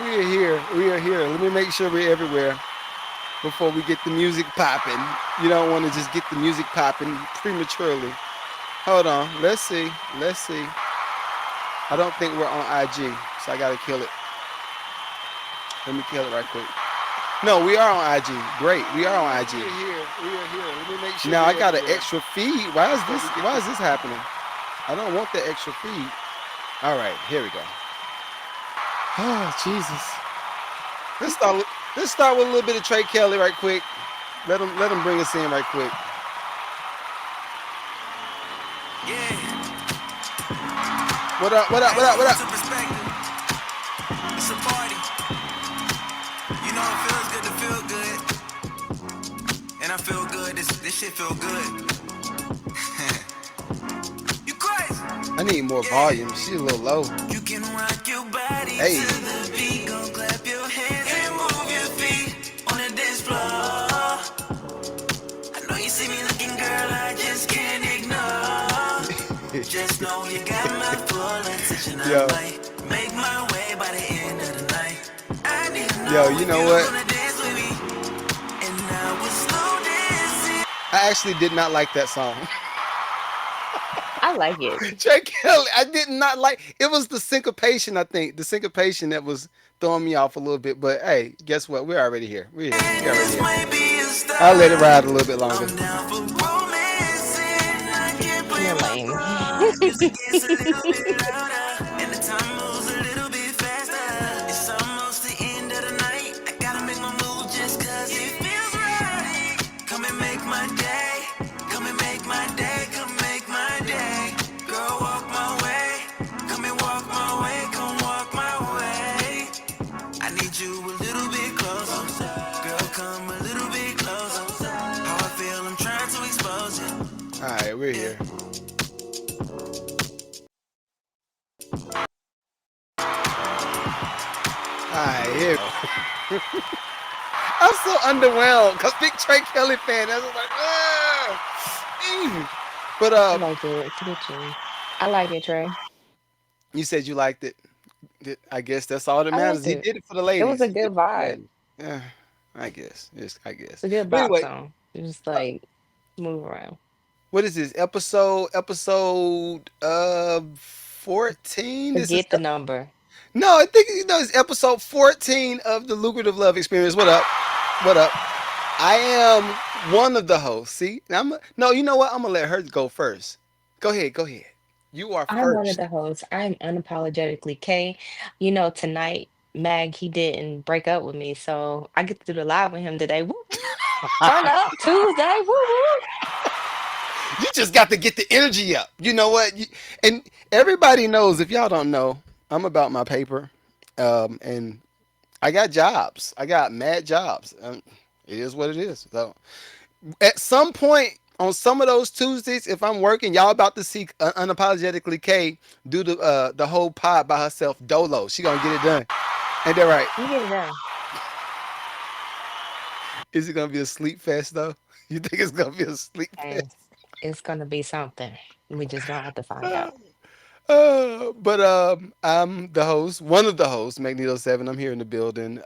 We are here. We are here. Let me make sure we're everywhere before we get the music popping. You don't want to just get the music popping prematurely. Hold on. Let's see. Let's see. I don't think we're on IG, so I gotta kill it. Let me kill it right quick. No, we are on IG. Great, we are on IG. We are here. We are here. Let me make sure. Now I got an extra feed. Why is this? Why is this happening? I don't want the extra feed. All right, here we go. Oh Jesus. Let's start. Let's start with a little bit of Trey Kelly right quick. Let him bring us in right quick. Yeah. What up? What up? What up? What To up? perspective, it's a party. You know it feels good to feel good, and I feel good. This shit feel good. You crazy? I need more volume. She's a little low. You can rock your body Hey. to the beat. Go clap your hands and move your feet on the dance floor. I know you see me looking, girl. I just can't ignore. Just know you got my full attention. I Yo. might make my way by the end of the night. I need to Yo, know you if know you what? gonna dance with me. And now we're slow dancing. I actually did not like that song. I like it. Trey Kelly, I did not like. It was the syncopation. I think the syncopation that was throwing me off a little bit. But hey, guess what? We're already here. We're here. We're already This here. might be a I'll let it start. ride a little bit longer. I'm down for romance and I can't play You're my lame. part. Music gets a little bit louder and the time moves a little bit faster. It's almost the end of the night. I gotta make my move just cause it feels right. Come and make my day. Come and make my day. Come make my day. Girl, walk my way. Come and walk my way. Come walk my way. I need you a little bit closer. Girl, come a little bit closer. How I feel, I'm trying to expose it. All right, we're here. All right, here. I'm so underwhelmed because big Trey Kelly fan. I was like, but I like it. It's a good tune. I like it, Trey. you said you liked it. I guess that's all that I matters. liked He it. did it for the It was ladies. a He did good it for the vibe. ladies. Yeah, I guess. Yes, I guess. It's a good But bop anyway, song. It just like move around. what is this episode 14? This is Forget the number. no, I think it's episode 14 of the Lucrative Love Experience. What up? What up? I am one of the hosts. See, no, you know what? I'm gonna let her go first. Go ahead, go ahead. You are I'm one of first. the hosts. I'm unapologetically K. You know, tonight, Mag, he didn't break up with me, so I get to do the live with him today. Woo woo. Turn up Tuesday. Woo woo. You just got to get the energy up. You know what? And everybody knows. If y'all don't know, I'm about my paper, and I got jobs. I got mad jobs. It is what it is. So at some point on some of those Tuesdays, if I'm working, y'all about to see unapologetically K do the whole pod by herself. Dolo, she gonna get it done. Ain't that right? You get it done. Is it gonna be a sleep fest though? You think it's gonna be a sleep Hey, fest? it's gonna be something. We just gonna have to find out. But I'm the host, one of the hosts, Magneto Seven. I'm here in the building.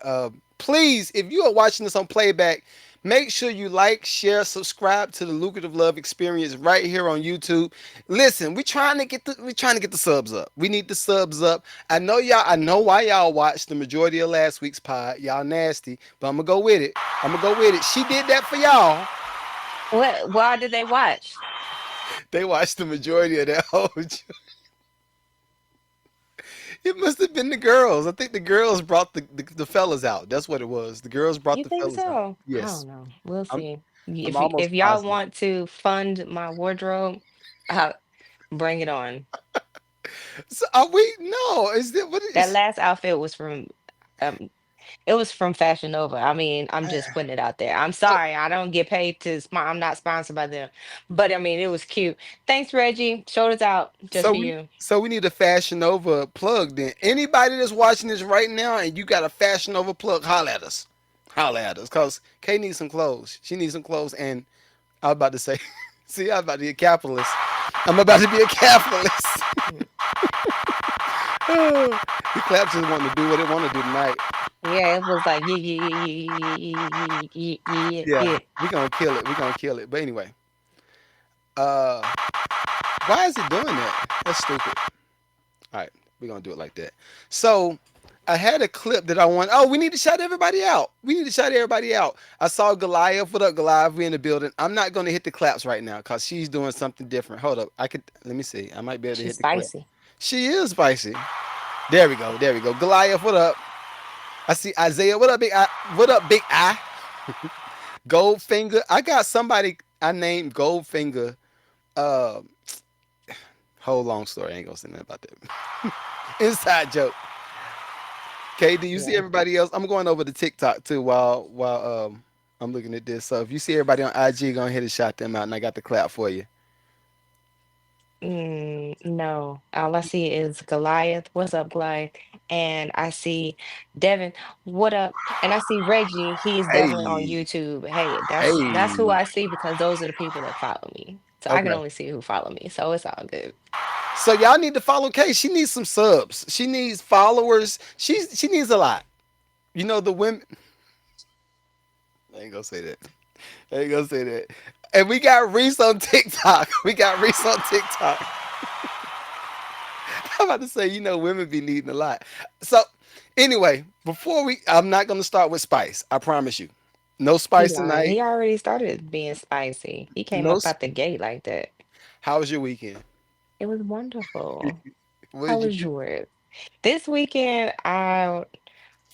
Please, if you are watching this on playback, make sure you like, share, subscribe to the Lucrative Love Experience right here on YouTube. Listen, we trying to get the subs up. We need the subs up. I know y'all. I know why y'all watched the majority of last week's pod. Y'all nasty, but I'm gonna go with it. I'm gonna go with it. She did that for y'all. What? Why did they watch? They watched the majority of that whole. It must have been the girls. I think the girls brought the fellas out. That's what it was. The girls brought You the think fellas out. so? I Yes, don't know. We'll I'm see. I'm If almost y'all positive. want to fund my wardrobe, uh, bring it on. So are we? No, is that what it That is? last outfit was from um it was from Fashion Nova. I mean, I'm just putting it out there. I'm So sorry, I don't get paid to I'm not sponsored by them. But I mean, it was cute. Thanks, Reggie. Shoulders out just so for we you. so we need a Fashion Nova plug. Then anybody that's watching this right now and you got a Fashion Nova plug, holla at us. Holla at us, cause Kay needs some clothes. She needs some clothes, and I was about to say, see, I was about to be a capitalist. I'm about to be a capitalist. Mm. The claps just wanting to do what it want to do tonight. Yeah, it was like yeah, yeah, yeah, yeah, yeah, yeah, yeah, yeah, yeah, Yeah, yeah. we gonna kill it. We gonna kill it. But anyway, uh, why is it doing that? That's stupid. All right, we're gonna do it like that. So I had a clip that I want. Oh, we need to shout everybody out. We need to shout everybody out. I saw Goliath. What up, Goliath? We in the building. I'm not gonna hit the claps right now because she's doing something different. Hold up. I could let me see. I might be able to She's hit the clap. spicy. She is spicy. There we go. There we go. Goliath, what up? I see Isaiah. What up, Big I? What up, Big I? Goldfinger. I got somebody I named Goldfinger. Uh, whole long story. I ain't gonna say nothing about that. Inside joke. Okay, do you see Yeah. everybody else? I'm going over to TikTok too while I'm looking at this. So if you see everybody on IG, go ahead and shout them out, and I got the clap for you. No, all I see is Goliath. What's up, Goliath? And I see Devin. What up? And I see Reggie. He's definitely on Hey, YouTube. Hey, that's who hey. I see because those are the people that follow me. So I can Okay. only see who follow me. So it's all good. So y'all need to follow Kay. She needs some subs. She needs followers. She needs a lot. You know the women. I ain't gonna say that. I ain't gonna say that. And we got Reese on TikTok. We got Reese on TikTok. I'm about to say, women be needing a lot. So, anyway, I'm not gonna start with Spice. I promise you. No He Spice lying. tonight. He already started being spicy. He came No. up out the gate like that. How was your weekend? It was wonderful. What How did you was do? yours? This weekend, I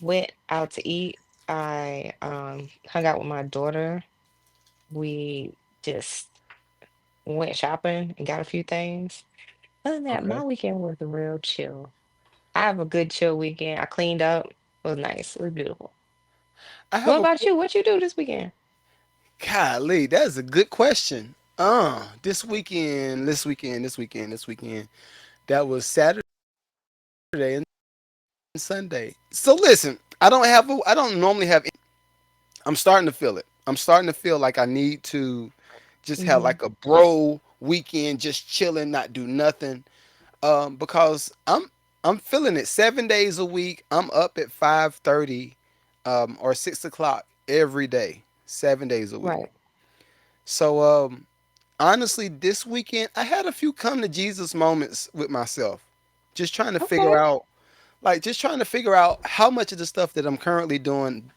went out to eat. I hung out with my daughter. We just went shopping and got a few things. Other than that, Okay. my weekend was real chill. I have a good chill weekend. I cleaned up. It was nice. It was beautiful. I What have a about you? What you do this weekend? golly. That is a good question. This weekend. That was Saturday and Sunday. So listen, I don't normally have. I'm starting to feel it. I'm starting to feel like I need to just have Hmm. like a bro weekend, just chilling, not do nothing. Because I'm feeling it. 7 days a week. I'm up at 5:30, or 6 o'clock every day. 7 days a week. Right. So honestly, this weekend I had a few come to Jesus moments with myself, just trying to figure Okay. out, just trying to figure out how much of the stuff that I'm currently doing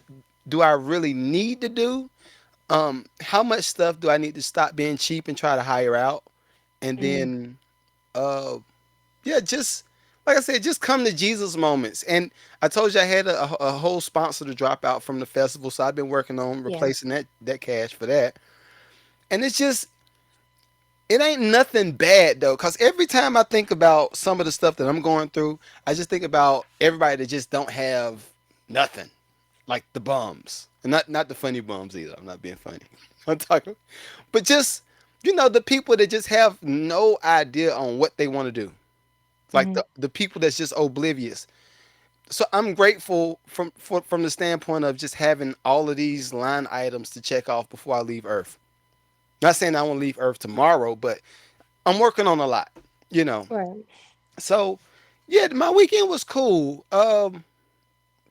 do I really need to do. How much stuff do I need to stop being cheap and try to hire out, and Hmm. then uh yeah, just like I said, just come to Jesus moments. And I told you I had a whole sponsor to drop out from the festival, so I've been working on Yeah. replacing that cash for that. And it's just it ain't nothing bad though, cause every time I think about some of the stuff that I'm going through, I just think about everybody that just don't have nothing, like the bums, and not the funny bums either. I'm not being funny. I'm talking, but just the people that just have no idea on what they want to do, like Hmm. the people that's just oblivious. So I'm grateful from the standpoint of just having all of these line items to check off before I leave Earth. Not saying I want to leave Earth tomorrow, but I'm working on a lot, you know. Right. So yeah, my weekend was cool.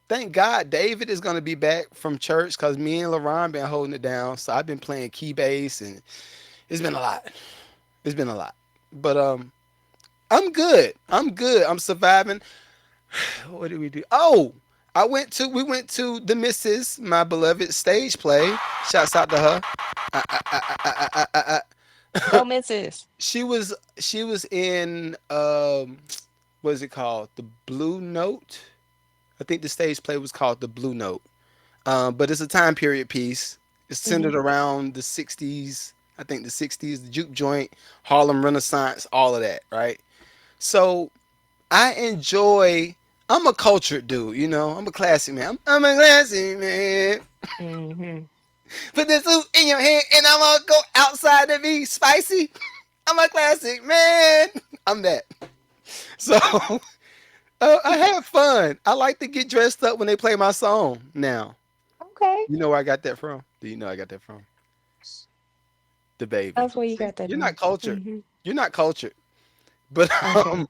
Thank God David is gonna be back from church because me and LaRon been holding it down. So I've been playing key bass and it's been a lot. It's been a lot. But I'm good. I'm good. I'm surviving. What did we do? Oh, we went to the Missus, my beloved stage play. Shouts out to her. I, I, I, I, I, Go missus. she was in what is it called? The Blue Note. I think the stage play was called The Blue Note. But it's a time period piece. It's Hmm. centered around the 60s. I think the 60s, the juke joint, Harlem Renaissance, all of that, right? So I enjoy. I'm a cultured dude, I'm a classic man. I'm a classic man. Hmm. Put this suit in your hand, and I'm gonna go outside to be spicy. I'm a classic man. I'm that. So I have fun. I like to get dressed up when they play my song. Now, Okay. you know where I got that from? Do you know I got that from? The baby. That's where you See, got that you're not from. cultured. Hmm. You're not cultured. But Okay.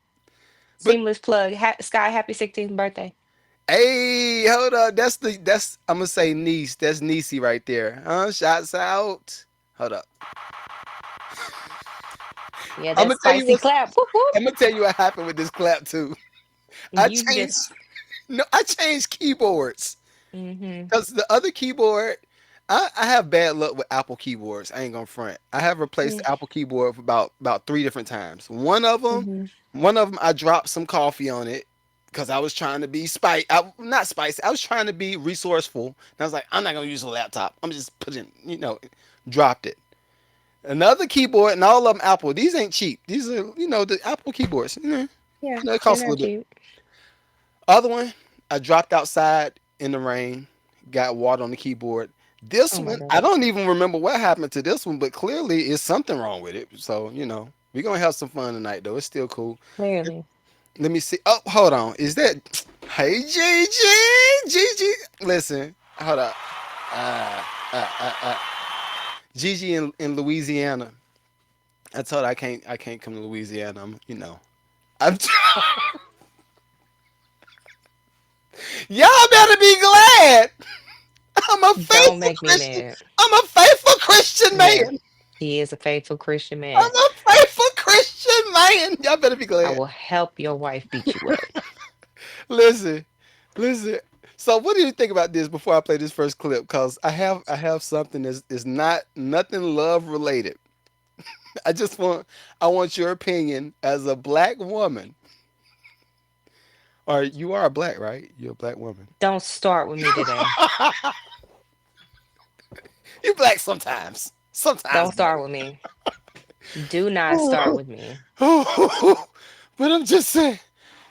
But Seamless plug. Sky, happy 16th birthday. hey, hold up. That's I'm gonna say niece. That's Niecy right there. Shots out. Hold up. Yeah, I'm that's gonna tell you spicy what's. clap. Whoop whoop. I'm gonna tell you what happened with this clap too. I You changed. just No, I changed keyboards. hmm Because the other keyboard, I have bad luck with Apple keyboards. I ain't gonna front. I have replaced the Apple keyboard for about three different times. hmm One of them, I dropped some coffee on it because I was trying to be not spicy. I was trying to be resourceful. And I was like, I'm not gonna use a laptop. I'm just putting, dropped it. Another keyboard, and all of them Apple. These ain't cheap. These are, the Apple keyboards. Yeah, It they're costs a not little bit. cheap. Other one, I dropped outside in the rain, got water on the keyboard. This Oh my one, I God. don't even remember what happened to this one, but clearly it's something wrong with it. So, we're gonna have some fun tonight though. It's still cool. Clearly. Let me see. Oh, hold on. Is that Hey Gigi? Gigi. Listen, hold up. Uh, Gigi in Louisiana. I told her I can't come to Louisiana. I'm y'all better be glad. I'm a Don't faithful make me Christian. mad. I'm a faithful Christian Yeah, man. he is a faithful Christian man. I'm a faithful Christian man. Y'all better be I glad. will help your wife beat you up. Listen, listen. So, what do you think about this before I play this first clip? Cause I have something that's is not nothing love related. I just want your opinion as a black woman. Or you are a black, right? You're a black woman. Don't start with me today. You black sometimes. Sometimes Don't black. start with me. Do not start with me. But I'm just saying.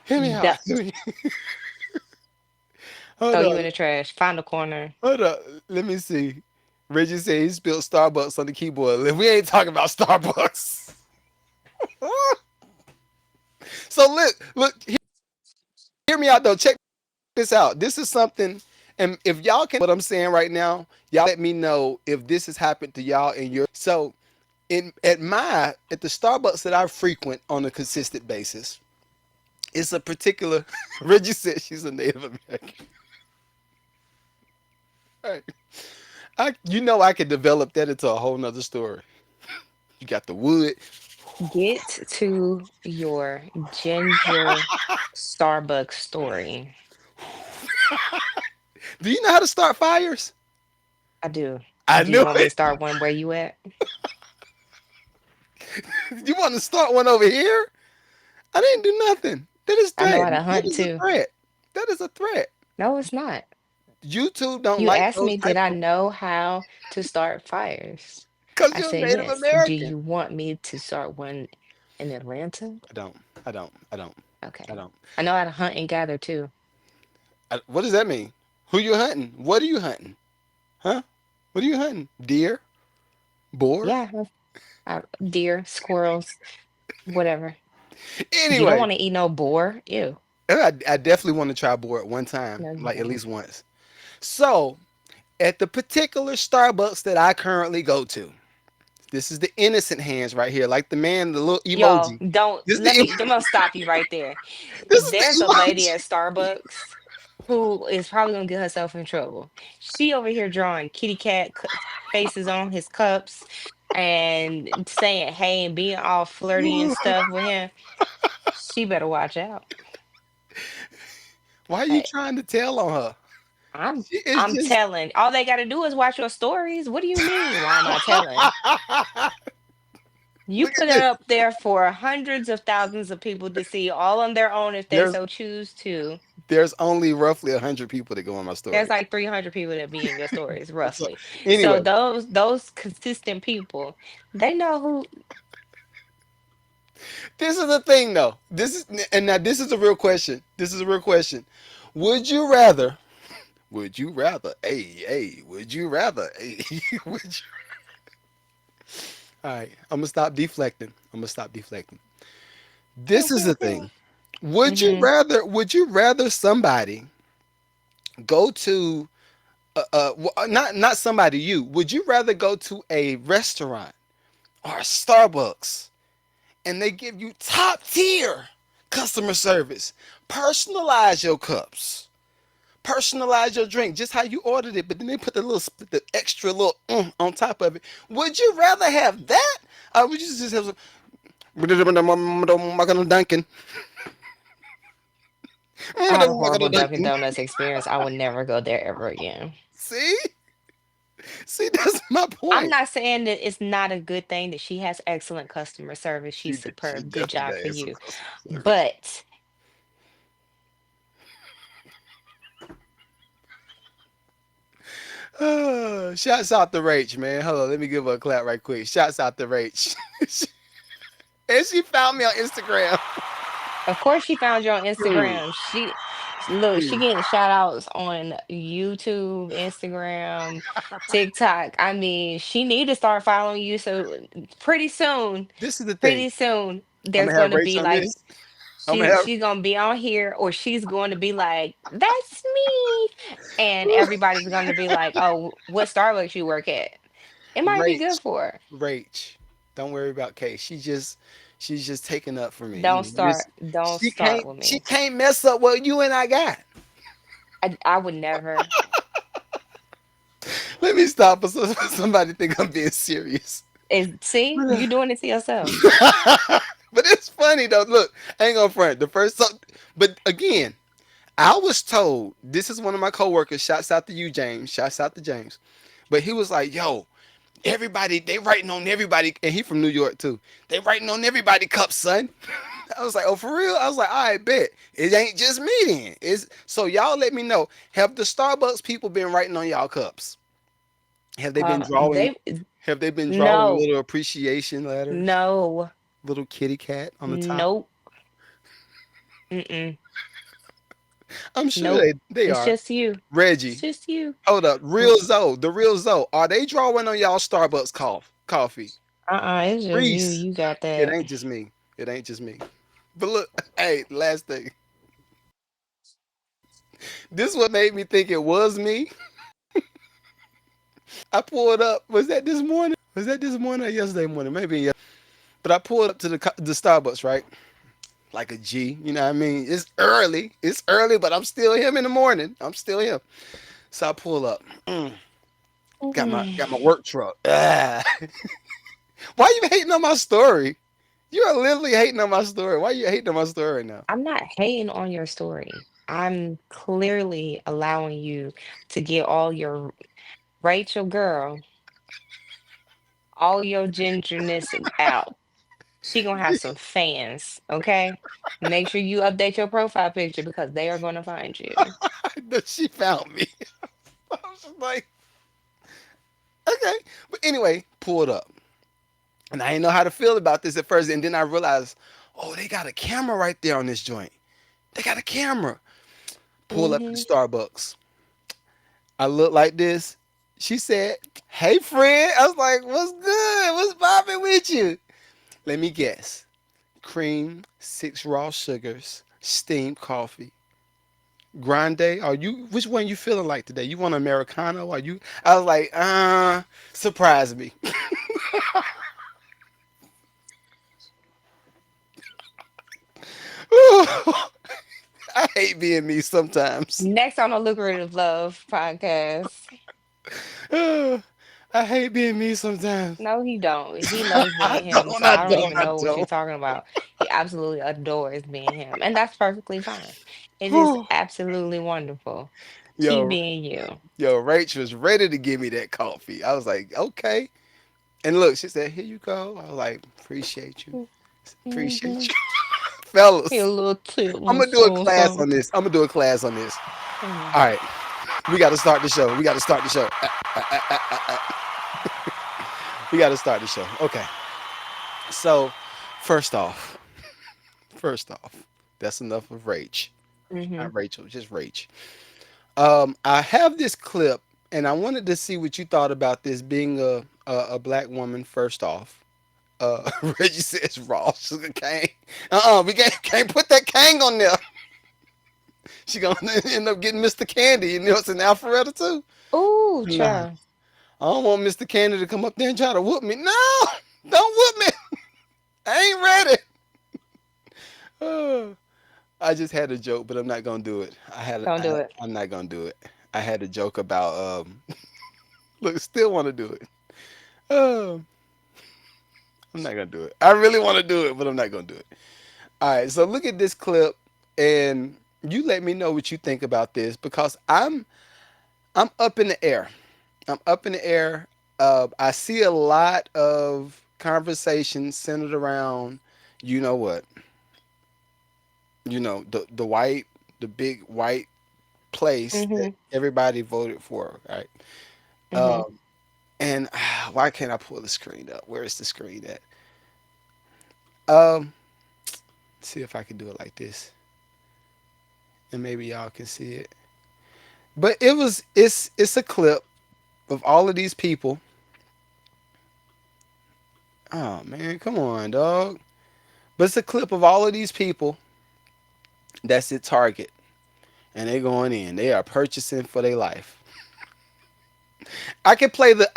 Hear me out. Du- Hold Throw up. you in the trash. Find a corner. Hold up. Let me see. Reggie said he spilled Starbucks on the keyboard. We ain't talking about Starbucks. So look, hear me out though. Check this out. This is something, and if y'all can, what I'm saying right now, y'all let me know if this has happened to y'all in your. So at the Starbucks that I frequent on a consistent basis, it's a particular. Reggie said she's a Native American. Right. I could develop that into a whole nother story. You got the wood. Get to your ginger Starbucks story. Do you know how to start fires? I do. I Do you knew want me to it. start one where you at? You want to start one over here? I didn't do nothing. That is I know threat. how to That hunt is a too. threat. That is a threat. No, it's not. YouTube don't You like asked those me, did type I of know how to start fires? because I you're said Native yes. Do American. you want me to start one in Atlanta? I don't. I don't. I don't. I Okay. don't. I know how to hunt and gather too. What does that mean? Who you hunting? What are you hunting? Huh? What are you hunting? Deer? Boar? Yeah, deer, squirrels, whatever. You don't Anyway, want to eat no boar? Ew. I definitely want to try boar at one time, No, you like at don't. least once. So, at the particular Starbucks that I currently go to, this is the innocent hands right here, like the man, the little Y'all, emoji. don't This is let the me. I'm gonna stop you right there. this is There's a the lady emoji. at Starbucks who is probably gonna get herself in trouble. She over here drawing kitty cat faces on his cups and saying hey and being all flirty and stuff with him. She better watch out. Why are you I, trying to tell on her? I'm She is I'm just telling. All they gotta do is watch your stories. What do you mean? Why am I telling? You look at put it this. up there for hundreds of thousands of people to see all on their own if they There's so choose to. there's only roughly 100 people that go on my There's story. like 300 people that be in your stories, So roughly. So anyway, those consistent people, they know who. this is the thing though. Now this is a real question. This is a real question. Would you rather? Would you rather? Hey, would you rather? Hey, would you? All right, I'm gonna stop deflecting. I'm gonna stop deflecting. This is the thing. Would you Hmm. rather? Would you rather somebody go to not somebody you? Would you rather go to a restaurant or a Starbucks and they give you Customer service. Personalize your cups. Personalize your drink just how you ordered it, but then they put the extra little on top of it. Would you rather have that, or would you just have some Dunkin'? I had a horrible Dunkin' Dunkin'. Donuts experience. I would never go there ever again. See, see, that's my I'm point. not saying that it's not a good thing that she has excellent customer service. She's She superb. Good job definitely for has some you. customer service. But Shouts out to Rach, man. Hold on, let me give her a clap right quick. Shouts out to Rach. And she found me on Instagram. of course she found you on Mm, Instagram. Look, she mm. getting shout outs on YouTube, Instagram, TikTok. I mean, she need to start following you. So This is the thing. pretty soon, I'm there's gonna have going to Rach be on like this. I'm gonna have she's gonna be on here, or she's going to be like, "That's me," and everybody's going to be like, "Oh, what Starbucks you work at?" It might be good Rach. for her. Rach. Don't worry about Kay. She's just taking up for me. Don't start. Don't start with She me. can't mess up what you and I got. I would never. Let me stop so somebody think I'm being serious. See, you doing it to yourself. But it's funny though. Look, I ain't gonna front. But again, I was told this is one of my coworkers. Shouts out to you, James. Shouts out to James. But he was like, "Yo, everybody, they writing on everybody," and he from New York too. They writing on everybody cups, son. I was like, "Oh, for real?" I was like, "I bet it ain't just me then." It's so y'all let me know. Have the Starbucks people been writing on y'all cups? Have they been drawing? They Have they been drawing no, little appreciation letters? no, Little kitty cat on the top. nope, mm-mm, I'm sure nope. they It's are. just you. It's Reggie, just you. hold up. Real Zoe, the real Zoe. Are they drawing on y'all Starbucks coffee? It's just you. Reese, You got it that. ain't just me. It ain't just me. But look, hey, last thing. This what made me think it was me. I pulled up. Was that this morning? Was that this morning or yesterday morning? Maybe yeah. But I pulled up to the Starbucks, right? Like a G. You know what I mean? It's early. It's early, but I'm still him in the morning. I'm still him. So I pull up. Got my work truck. Ah. Why you hating on my story? You are literally hating on my story. Why you hating on my story right now? I'm not hating on your story. I'm clearly allowing you to get all your Rachel girl, all your gingerness out. She gonna have some fans, okay? Make sure you update your profile picture because they are gonna find you. She found me. I was just like, okay. But anyway, pulled up. And I didn't know how to feel about this at first. And then I realized, oh, they got a camera right there on this joint. They got a camera. Pull up to the Hmm. Starbucks. I look like this. She said, "Hey, friend." I was like, "What's good? What's popping with you?" Let me guess. Cream, 6 raw sugars, steamed coffee. Grande, are you? Which one you feeling like today? You want Americano? Are you? I was like, surprise me. I hate being me sometimes. Next on the Lucrative Love podcast. I hate being me sometimes. No, he don't. He loves I being him, don't. so I I don't don't. even I know what you're don't. talking about. He absolutely adores being him, and that's perfectly fine. It is absolutely wonderful. Keep Yo, being you. yo, Rach was ready to give me that coffee. I was like, okay. And look, she said, "Here you go." I was like, "Appreciate you, appreciate Mm-hmm. you, He a fellas." little tip, I'm little gonna do a something, class on something. this. I'm gonna do a class on this. Mm. All right, we got to start the show. We got to start the show. We got to start the show. Okay. So, first off, first off, that's enough of Rach. Mm-hmm. Not Rachel, just Rach. I have this clip, and I wanted to see what you thought about this being a black woman. First off, Reggie says raw sugar cane. We can't put that cane on there. She gonna end up getting Mr. Candy. You know it's an Alpharetta too. Ooh, Nah, child. I don't want Mr. Candy to come up there and try to whoop me. No, don't whoop me. I ain't ready. Uh, I just had a joke, but I'm not gonna do it. Don't do it. I'm not gonna do it. I had a joke about look, still want to do it. Um, I'm not gonna do it. I really want to do it, but I'm not gonna do it. All right, so look at this clip, and you let me know what you think about this because I'm up in the air. I'm up in the air. I see a lot of conversations centered around, you know what, the white, the big white place that Mhm. everybody voted for, right? Mhm. Um, and why can't I pull the screen up? Where is the screen at? Um, see if I can do it like this, and maybe y'all can see it. But it's a clip of all of these people. Oh man, come on, dog. But it's a clip of all of these people that's at Target, and they going in. They are purchasing for their life. I can play the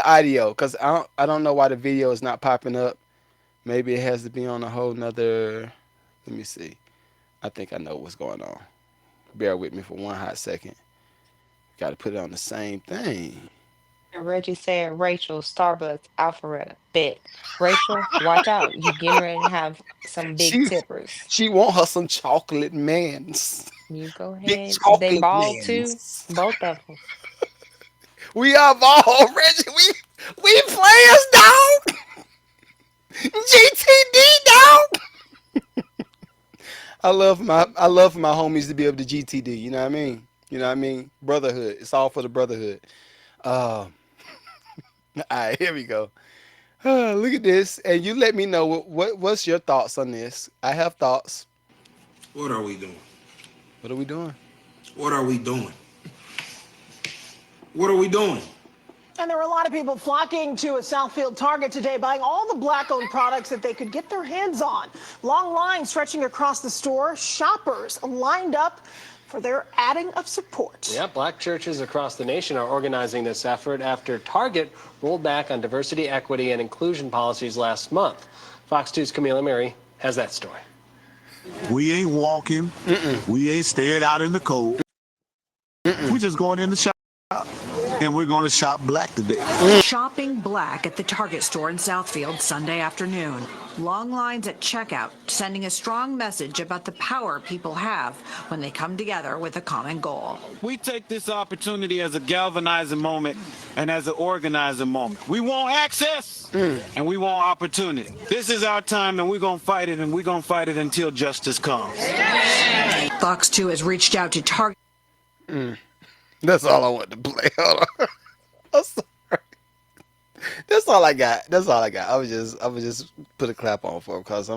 audio because I don't know why the video is not popping up. Maybe it has to be on a whole nother. Let me see. I think I know what's going on. Bear with me for one hot second. Got to put it on the same thing. And Reggie said, Rachel, Starbucks, Alphabet. Rachel, watch out. You getting ready to have some big She tippers. she want her some chocolate mans, You go big ahead. They chocolate bald too. mans. Both of them. We are all Reggie. We players, dog. GTD, dog. I love for my homies to be able to GTD. You know what I mean? You know what I mean? Brotherhood. It's all for the brotherhood. All right, here we go. Look at this, and you let me know what's your thoughts on this. I have thoughts. What are we doing? What are we doing? What are we doing? What are we doing? And there were a lot of people flocking to a Southfield Target today, buying all the black-owned products that they could get their hands on. Long lines stretching across the store. Shoppers lined up for their adding of support. Yeah, black churches across the nation are organizing this effort after Target rolled back on diversity, equity, and inclusion policies last month. Fox 2's Camila Mary has that story. We ain't walking. We ain't staying out in the cold. We just going in the shop, and we're going to shop black today. Shopping black at the Target store in Southfield Sunday afternoon. Long lines at checkout, sending a strong message about the power people have when they come together with a common goal. We take this opportunity as a galvanizing moment and as an organizing moment. We want access and we want opportunity. This is our time, and we're going to fight it, and we're going to fight it until justice comes. Fox 2 has reached out to Target. That's all I want to play. Hold on. I'm sorry. That's all I got. That's all I got. I was just put a clap on for it because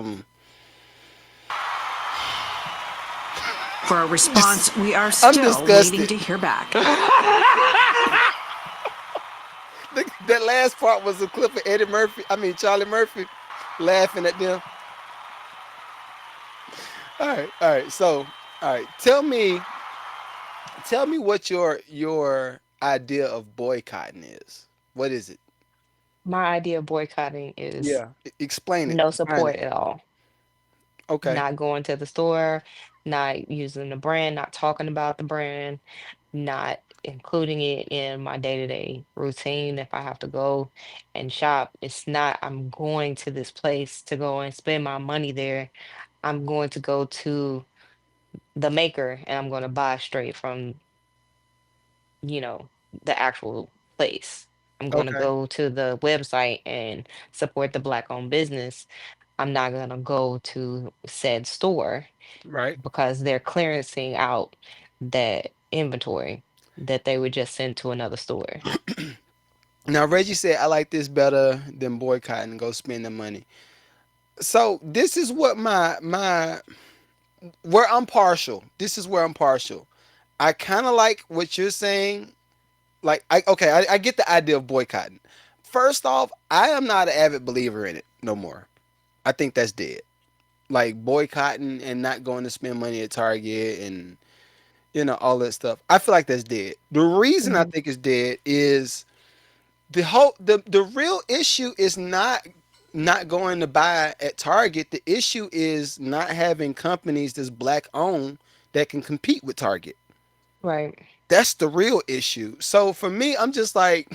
For a response, we are I'm still waiting disgusted. to hear back. That last part was a clip of Eddie Murphy. I mean Charlie Murphy laughing at them. All right. So, all right. Tell me what your idea of boycotting is. What is it? My idea of boycotting is Yeah. Explain it. no Define support it. at all. Okay. Not going to the store, not using the brand, not talking about the brand, not including it in my day-to-day routine. If I have to go and shop, it's not, I'm going to this place to go and spend my money there. I'm going to go to the maker and I'm going to buy straight from, you know, the actual place. I'm going to Okay. go to the website and support the black-owned business. I'm not going to go to said store Right. because they're clearancing out that inventory that they would just send to another store. Now Reggie said I like this better than boycotting and go spend the money. So this is what my where I'm partial. This is where I'm partial. I kind of like what you're saying. Like I get the idea of boycotting. First off, I am not an avid believer in it no more. I think that's dead. Like boycotting and not going to spend money at Target and all that stuff. I feel like that's dead. The reason I Mhm. think it's dead is the real issue is not. not going to buy at Target. The issue is not having companies that's black owned that can compete with Target. Right. That's the real issue. So for me, I'm just like,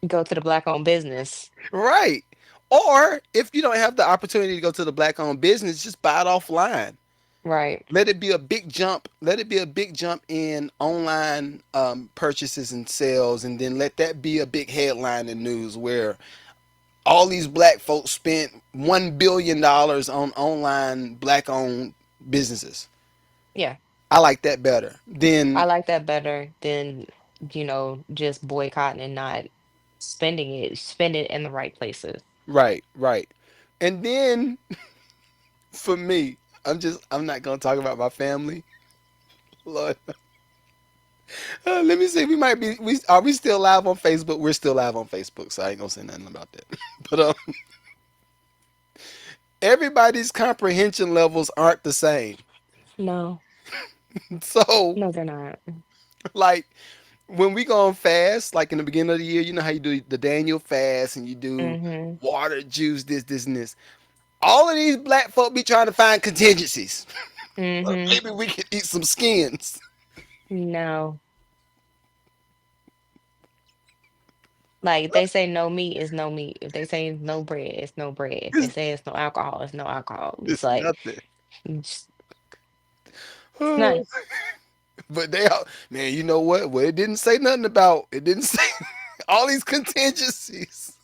Go to the black owned business. right. Or if you don't have the opportunity to go to the black owned business, just buy it offline. Right. Let it be a big jump. Let it be a big jump in online purchases and sales, and then let that be a big headline in news where all these black folks spent $1 billion on online black owned businesses. Yeah. I like that better I than like that better than, just boycotting and not spending it. Spend it in the right places. right, right. And then for me, I'm not gonna talk about my family. Lord, let me see. We might be. We are we still live on Facebook? We're still live on Facebook, so I ain't gonna say nothing about that. But everybody's comprehension levels aren't the same. No, So no, they're not. like when we go on fast, like in the beginning of the year, you know how you do the Daniel fast and you do Mm-hmm. water, juice, this, and this. All of these black folk be trying to find contingencies. Well, Mm-hmm. maybe we could eat some skins. No. Like if they say no meat is no meat. If they say no bread, it's no bread. If they It's, say it's no alcohol, it's no alcohol. It's it's like nothing. it's, it's not. But they all, man, you know what? Well, it didn't say nothing about it. Didn't say all these contingencies.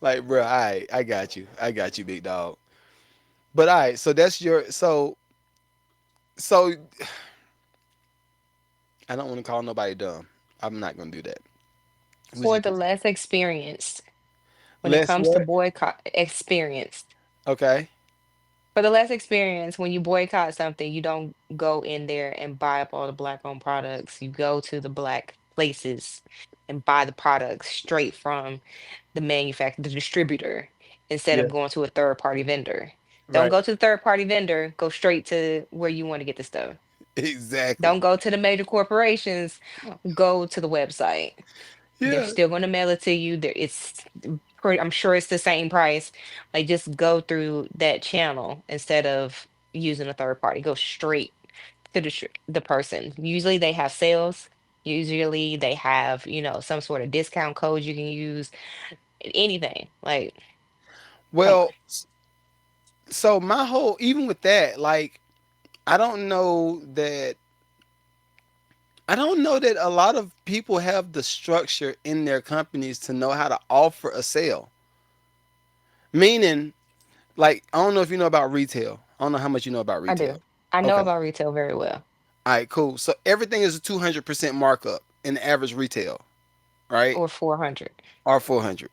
Like, bro, all right, I got you, big dog. But all right, so that's your so I don't want to call nobody dumb. I'm not gonna do that. We For just the less experienced, when it less comes to what? boycott experienced. Okay, For the less experience, when you boycott something, you don't go in there and buy up all the black owned products. You go to the black places and buy the products straight from the manufacturer, the distributor, instead yeah, of going to a third party vendor. Don't right, go to the third party vendor, go straight to where you want to get the stuff. exactly. Don't go to the major corporations, go to the website. They're Yeah. still going to mail it to you. There, it's pretty, I'm sure it's the same price. Like just go through that channel instead of using a third party. Go straight to the person. Usually they have sales. Usually they have, some sort of discount code you can use. Anything. Like, come on. Well, so my whole even with that, like, I don't know that I don't know that a lot of people have the structure in their companies to know how to offer a sale. Meaning, like, I don't know if you know about retail. I don't know how much you know about I retail. do. I know Okay. about retail very well. All right, cool. So everything is a 200% markup in the average retail, right? Or 400. Or 400.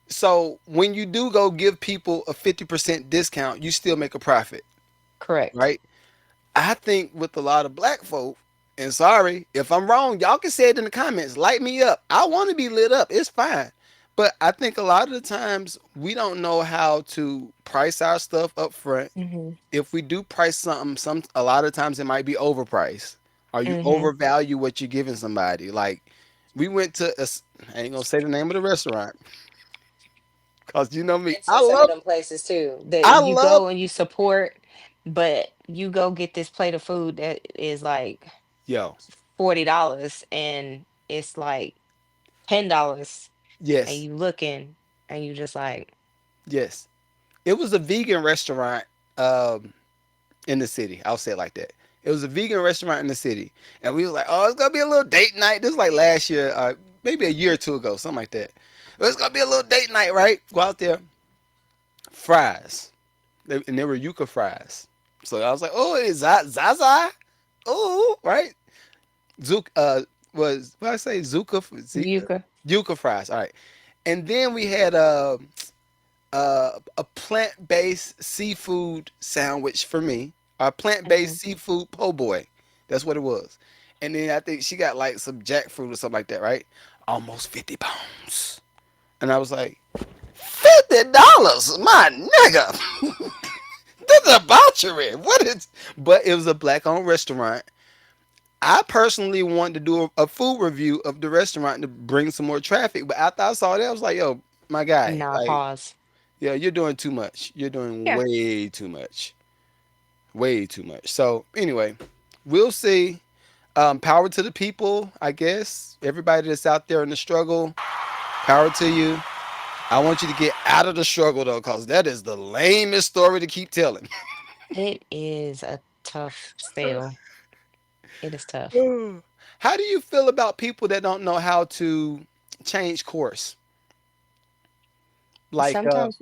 So when you do go give people a 50% discount, you still make a profit, Correct. right? I think with a lot of black folk, and sorry if I'm wrong, y'all can say it in the comments. Light me up. I want to be lit up. It's fine. But I think a lot of the times we don't know how to price our stuff up front. Mm-hmm. If we do price something, a lot of times it might be overpriced, or you Mm-hmm. overvalue what you're giving somebody. Like we went to, I ain't gonna say the name of the restaurant, cause you know me. And to some of them places too, that I you love, go and you support, but you go get this plate of food that is like yo, $40 and it's like $10 and yes, you looking and you just like, yes. It was a vegan restaurant um, in the city. I'll say it like that. It was a vegan restaurant in the city, and we was like, "Oh, it's gonna be a little date night." This was like last year, maybe a year or two ago, something like that. It's gonna be a little date night, right? Go out there, fries, and they were yuca fries. So I was like, "Oh, is that Zaza? Oh, right." Zook was what I say Zuka Zika Yuka. yuca fries. All right, and then we had a plant-based seafood sandwich for me. A Hmm. plant-based seafood po' boy. That's what it was. And then I think she got like some jackfruit or something like that, right? Almost 50 pounds. And I was like, $50, my nigga. This is a butchery. What is? But it was a black-owned restaurant. I personally wanted to do a food review of the restaurant to bring some more traffic. But after I saw that, I was like, yo, my guy. Nah, Like, pause. yeah, you're doing too much. You're doing Yeah, way too much. Way too much. So anyway, we'll see. Power to the people, I guess. Everybody that's out there in the struggle, power to you. I want you to get out of the struggle though, because that is the lamest story to keep telling. it is a tough sale. It is tough. How do you feel about people that don't know how to change course? Like, Sometimes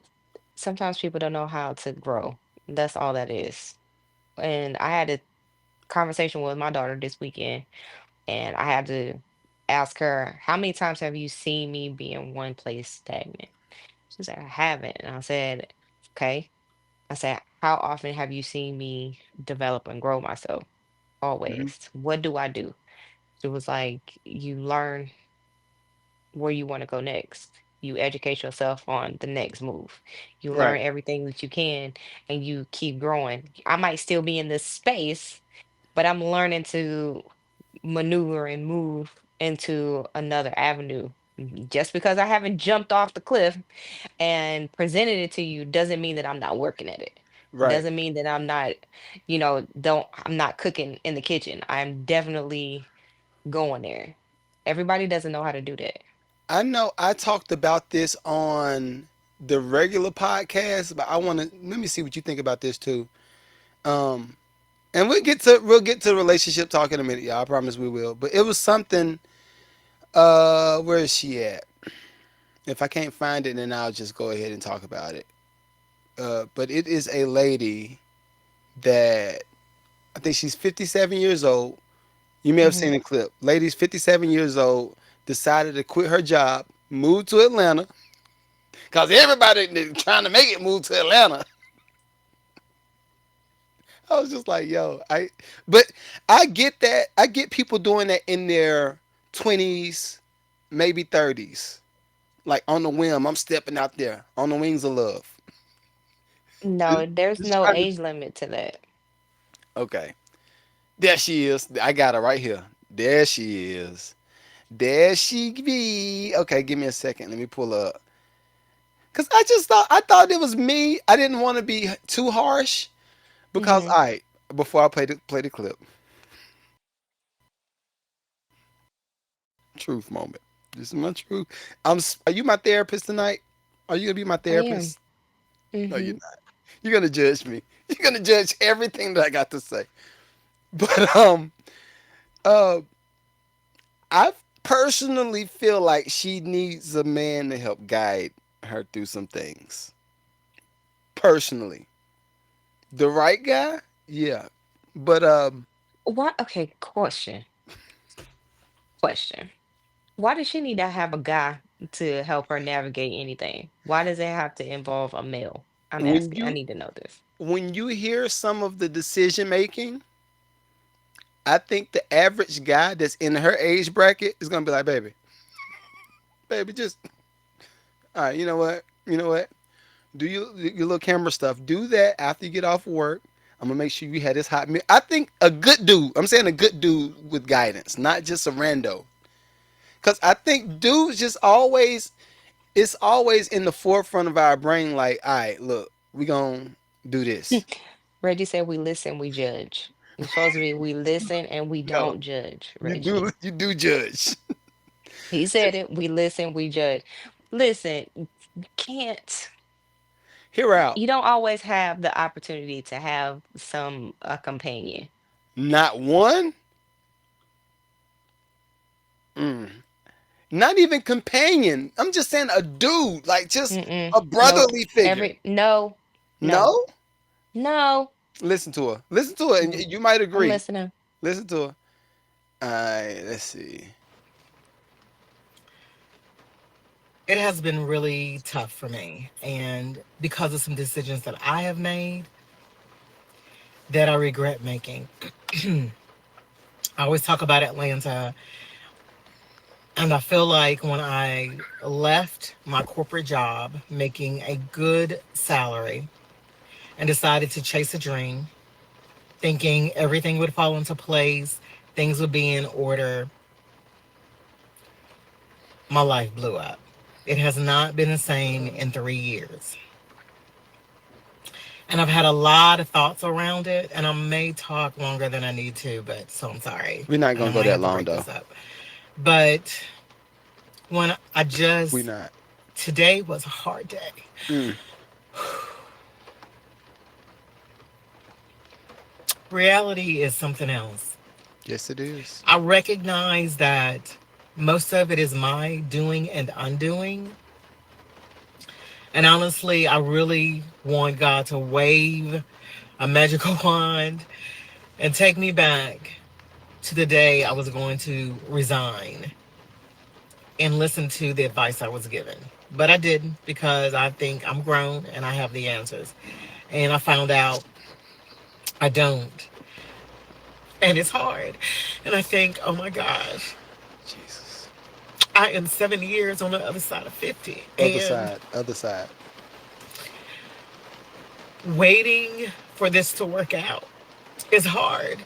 sometimes people don't know how to grow. That's all that is. And I had a conversation with my daughter this weekend, and I had to ask her, how many times have you seen me be in one place stagnant? She said, I haven't. And I said, okay. I said, how often have you seen me develop and grow myself? mhm, Always. What do I do? She was like, you learn where you want to go next. You educate yourself on the next move. You right, learn everything that you can and you keep growing. I might still be in this space, but I'm learning to maneuver and move into another avenue. Just because I haven't jumped off the cliff and presented it to you doesn't mean that I'm not working at it. right. Doesn't mean that I'm not, I'm not cooking in the kitchen. I'm definitely going there. Everybody doesn't know how to do that. I know I talked about this on the regular podcast, but I want to let me see what you think about this too. Um, and we'll get to relationship talk in a minute, y'all. I promise we will. But it was something. Where is she at? If I can't find it, then I'll just go ahead and talk about it. But it is a lady that I think she's 57 years old. You may have Hmm. seen the clip. Lady's 57 years old, decided to quit her job, move to Atlanta, because everybody trying to make it move to Atlanta. I was just like, yo, but I get that. I get people doing that in their 20s, maybe 30s. Like on the whim, I'm stepping out there on the wings of love. No, there's Just no trying to, age limit to that. okay. There she is. I got her right here. There she is. There she be. Okay, give me a second. Let me pull up. Cause I thought it was me. I didn't want to be too harsh because Hmm. before I play the clip, truth moment. This is my truth. Are you my therapist tonight? Are you gonna be my I am. therapist? No, you're Hmm. not. You're gonna judge me. You're gonna judge everything that I got to say. But uh, I personally feel like she needs a man to help guide her through some things. Personally, the right guy, yeah. But What? Okay, question. Why does she need to have a guy to help her navigate anything? Why does it have to involve a male? I'm when asking. I you need to know this. when you hear some of the decision making, I think the average guy that's in her age bracket is gonna be like, baby, just all right. You know what? You know what? Do your little camera stuff. Do that after you get off work. I'm gonna make sure you had this hot meal. I think a good dude. I'm saying a good dude with guidance, not just a rando. Cause I think dudes just always it's always in the forefront of our brain. Like, all right, look, we gonna do this. Reggie said we listen, we judge. It's supposed to be we listen and we No, don't judge, you do Reggie. you do judge. He said it, we listen, we judge. Listen, you can't, Hear her out. you don't always have the opportunity to have some a companion. Not one. Mm. Not even companion. I'm just saying a dude, like just Mm-mm. a Nope. brotherly figure. No, no, No. no. Listen to her. Listen to her, and Mm, you might I'm agree. listening. Listen to her. All right, let's see. It has been really tough for me. And because of some decisions that I have made that I regret making. I always talk about Atlanta. And I feel like when I left my corporate job, making a good salary, and decided to chase a dream, thinking everything would fall into place, things would be in order, my life blew up. It has not been the same in 3 years. And I've had a lot of thoughts around it, and I may talk longer than I need to, but so I'm sorry. We're not And I gonna go might that have to long break though. this up. But when I We just, not. today was a hard day. Mm. Reality is something else. Yes, it is. I recognize that most of it is my doing and undoing. And honestly, I really want God to wave a magical wand and take me back to the day I was going to resign and listen to the advice I was given. But I didn't because I think I'm grown and I have the answers. And I found out I don't. And it's hard. And I think, oh my gosh, Jesus. I am 7 years on the other side of 50. Other And side. Other side. waiting for this to work out is hard.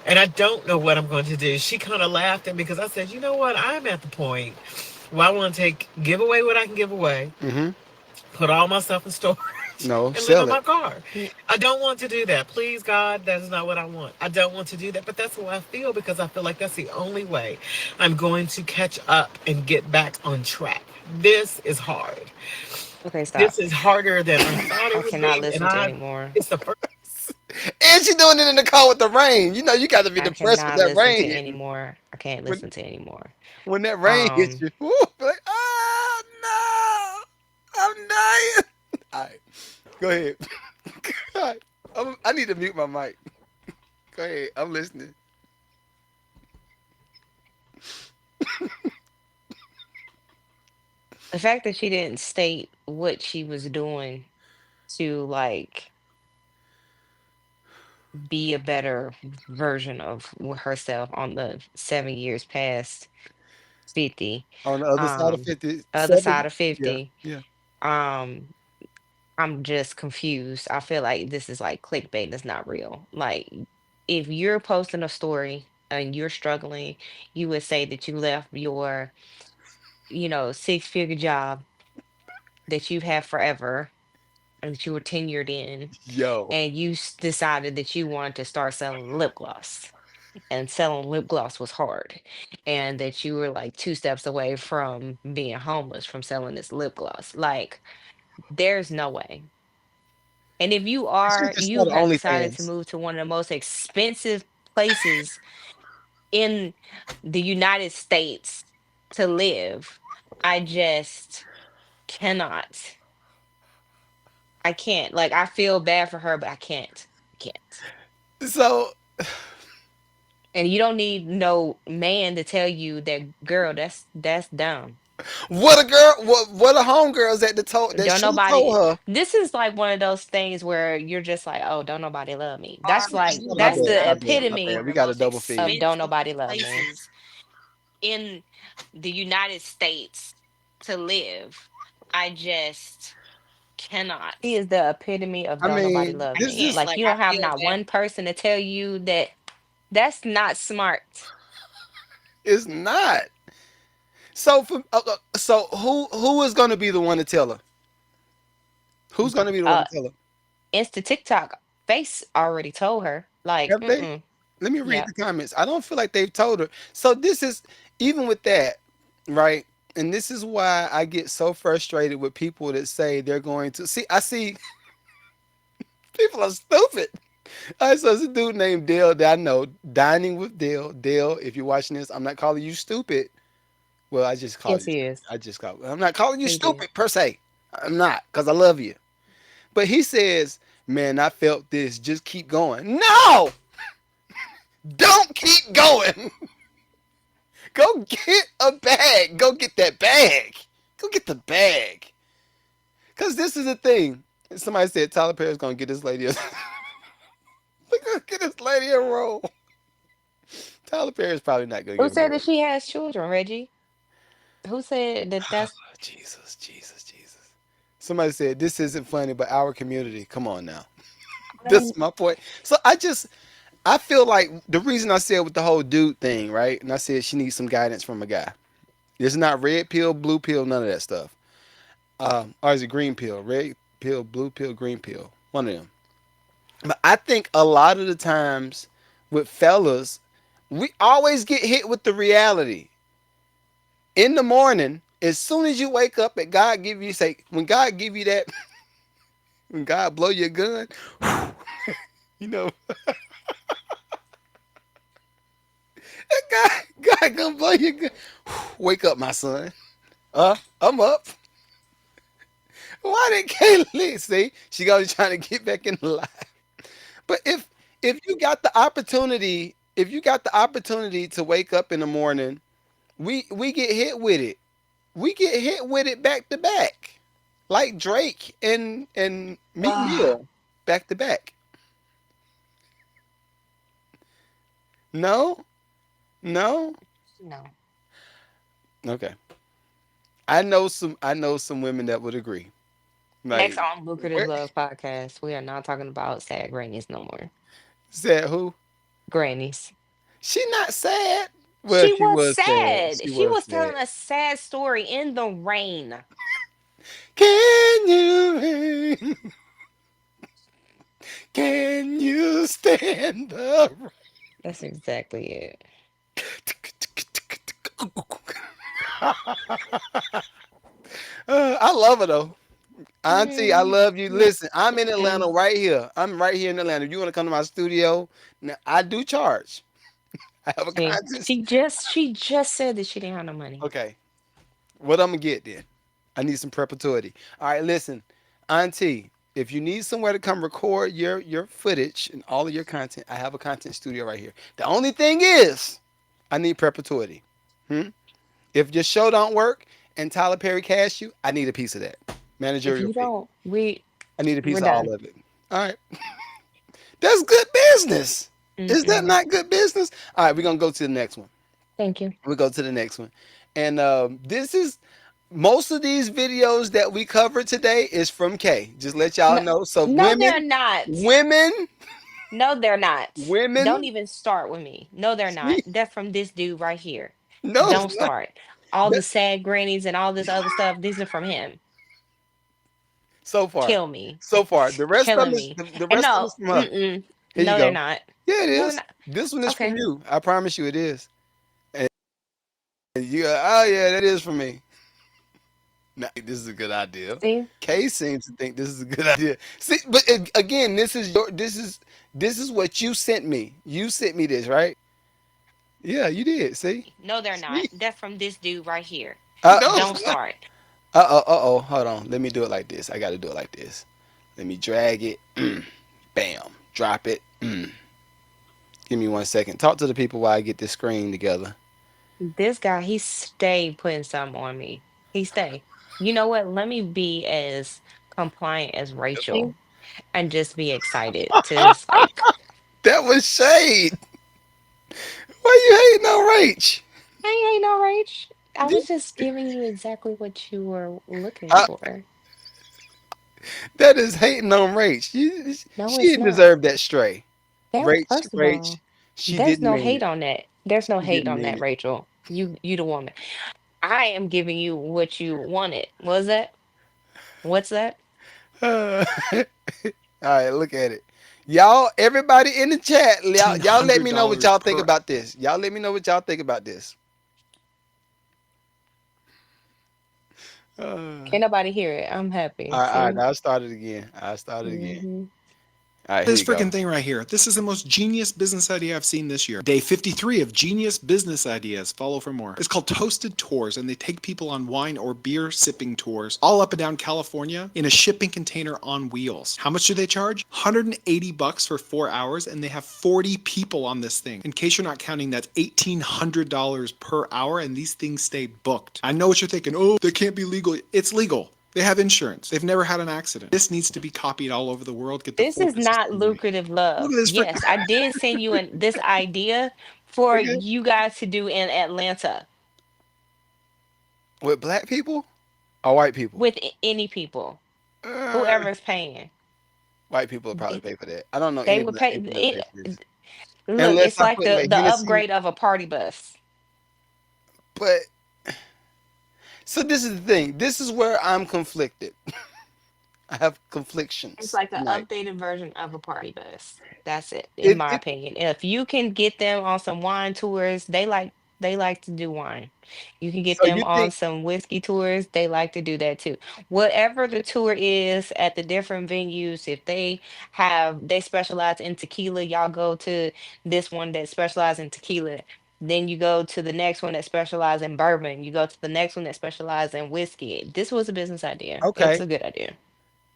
And I don't know what I'm going to do. She kind of laughed at me because I said, you know what? I'm at the point where I want to give away what I can give away, Mm-hmm. put all my stuff in storage, No, and live in sell my it. car. I don't want to do that. Please, God, that is not what I want. I don't want to do that. But that's how I feel because I feel like that's the only way I'm going to catch up and get back on track. This is hard. Okay, stop. This is harder than I thought I it would cannot be. And listen to anymore. it's the first. And she doing it in the car with the rain. You know, you got to be I depressed with cannot that listen to rain hitting. anymore. I can't When listen to anymore. when that rain hits Um, you, woo, like, oh no, I'm dying. All right, go ahead. God, I need to mute my mic. Go ahead, I'm listening. the fact that she didn't state what she was doing to like be a better version of herself on the 7 years past 50, On the other side of um, 50, other side 70. of Yeah, 50, yeah. um, I'm just confused. I feel like this is like clickbait that's not real. Like, if you're posting a story and you're struggling, you would say that you left your, 6-figure job that you've had forever and that you were tenured in, Yo, and you decided that you wanted to start selling lip gloss. And selling lip gloss was hard, and that you were like 2 steps away from being homeless from selling this lip gloss. Like, there's no way. And if they should just you start have decided to OnlyFans. move to one of the most expensive places in the United States to live, I just cannot. I can't. Like, I feel bad for her, but I can't. I can't. So, And you don't need no man to tell you that, girl, that's dumb. what a girl, what a homegirls at the that Don't should have told nobody, her. this is like one of those things where you're just like, oh, don't nobody love me. That's like, My that's bad, the my bad, my epitome bad. We got a double feed. of don't nobody love me in the United States to live. I just cannot. He is the epitome of I don't nobody mean, love this me. is Like, you don't have not one person to tell you that that's not smart. it's not. So so who is going to be the one to tell her? Who's going to be the one Uh, to tell her? Insta TikTok face already told her. Like, Have they? mm-mm. Let me read Yep. the comments. I don't feel like they've told her. So this is even with that, right? And this is why I get so frustrated with people that say they're going to see. I see people are stupid. I saw this dude named Dale that I know, dining with Dale. Dale, if you're watching this, I'm not calling you stupid. Well, I just called Yes, you. he is. I just called. I'm not calling you He did. stupid per se. I'm not, cause I love you. But he says, "Man, I felt this. Just keep going." No, don't keep going. Go get a bag. Go get that bag. Go get the bag. Cause this is the thing. Somebody said Tyler Perry's gonna get this lady a We're gonna get this lady a role. Tyler Perry's probably not gonna Who give her said no. that she has children, Reggie? Who said that that's Jesus, Jesus, Jesus. Somebody said this isn't funny, but our community. Come on now. This is my point. So I feel like the reason I said with the whole dude thing, right? And I said she needs some guidance from a guy. It's not red pill, blue pill, none of that stuff. Or is it green pill? Red pill, blue pill, green pill. One of them. But I think a lot of the times with fellas, we always get hit with the reality. In the morning, as soon as you wake up and God give you say, when God give you that, when God blow your gun, you know, God, God gonna blow your gun. Wake up, my son. I'm up. Why did Kaylee see? She gonna be trying to get back in the life. But if you got the opportunity, if you got the opportunity to wake up in the morning, we get hit with it. We get hit with it back to back, like Drake and Meek Ah, Mill, back to back. No, no. no. Okay, I know some women that would agree. Next Like, on Lucrative where Love podcast, we are not talking about sad grannies no more. said who? Grannies. She not sad. Well, She she was was sad. sad. She She was was sad. telling a sad story in the rain. Can you can you stand up? That's exactly it. I love her though. Auntie, I Mm, love you. Listen, I'm in Atlanta mm-mm. right here. I'm right here in Atlanta. If you want to come to my studio, now I do charge. I have a See, content. she just said that she didn't have no money. Okay, what I'm gonna get then? I need some preparatory. All right, listen, Auntie, if you need somewhere to come record your footage and all of your content, I have a content studio right here. The only thing is, I need preparatory. Hmm? If your show don't work and Tyler Perry cash you, I need a piece of that If managerial you fee. don't, I need a piece we're of all done. of it. All right, that's good business. Is that Mm-mm. not good business? All right, we're gonna go to the next one. Thank you. We go to the next one, and this is most of these videos that we covered today is from Kay. Just let y'all No, know. So no, they're women, not. women, No, they're not. Don't women. even start with me. No, they're not. See, They're from this dude right here. no, it's Don't not. start. All the That's sad grannies and all this other stuff, these are from him. so far, Kill me. so far. The rest of them Killing is me. the And rest of them no, is from her. mm-mm. Here you No, they're go. not. Yeah, it No, they're is. not. This one is from Okay. you. I promise you, it is. And you, oh yeah, that is from me. Nah, this is a good idea. See? Kay seems to think this is a good idea. See, but again, this is what you sent me. You sent me this, right? Yeah, you did. See, No, they're not. see. They're from this dude right here. No, it's Don't not. start. Oh. Hold on. Let me do it like this. I got to do it like this. Let me drag it. Bam. Drop it. Give me 1 second. Talk to the people while I get this screen together. This guy, he stay putting something on me. He stay. You know what? Let me be as compliant as Rachel and just be excited to just like, That was shade. Why you hating on Rach? I ain't no rage. I You- was just giving you exactly what you were looking uh, for. that is hating on Rach. No, She it's didn't not. deserve that stray. There, Rach, first of Rach, all, she there's didn't no mean hate it. on that. There's no She hate didn't on mean that, it. Rachel. You the woman. I am giving you what you wanted. Was that? What's that? All right, look at it. Y'all, everybody in the chat, y'all let me know what $1,500 y'all think per. about this. Y'all let me know what y'all think about this. Uh, Can't nobody hear it. I'm happy. all right, See? I'll start it again. I'll start it again. Hmm. All right, here This you go. freaking thing right here. This is the most genius business idea I've seen this year. Day 53 of Genius Business Ideas. Follow for more. It's called Toasted Tours, and they take people on wine or beer sipping tours all up and down California in a shipping container on wheels. How much do they charge? $180 for 4 hours, and they have 40 people on this thing. In case you're not counting, that's $1,800 per hour, and these things stay booked. I know what you're thinking. Oh, they can't be legal. It's legal. They have insurance. They've never had an accident. This needs to be copied all over the world. Get the This full is business not community. lucrative Look love. at this freaking. Yes, I did send you this idea for Okay. you guys to do in Atlanta With black people or white people? with any people, Uh, whoever's paying. White people will probably Th- pay for that. I don't know They any would black pay people that pay it. for this. Look, Unless it's I like put the like the Hennessy. upgrade of a party bus. But So this is the thing. This is where I'm conflicted. I have It's conflictions like an tonight. updated version of a party bus. That's it, in It, my it opinion. If you can get them on some wine tours, they like to do wine. You can get so them you on think some whiskey tours, they like to do that too. Whatever the tour is at the different venues, if they specialize in tequila, y'all go to this one that specializes in tequila. Then you go to the next one that specializes in bourbon. You go to the next one that specializes in whiskey. This was a business idea. It's okay? a good idea.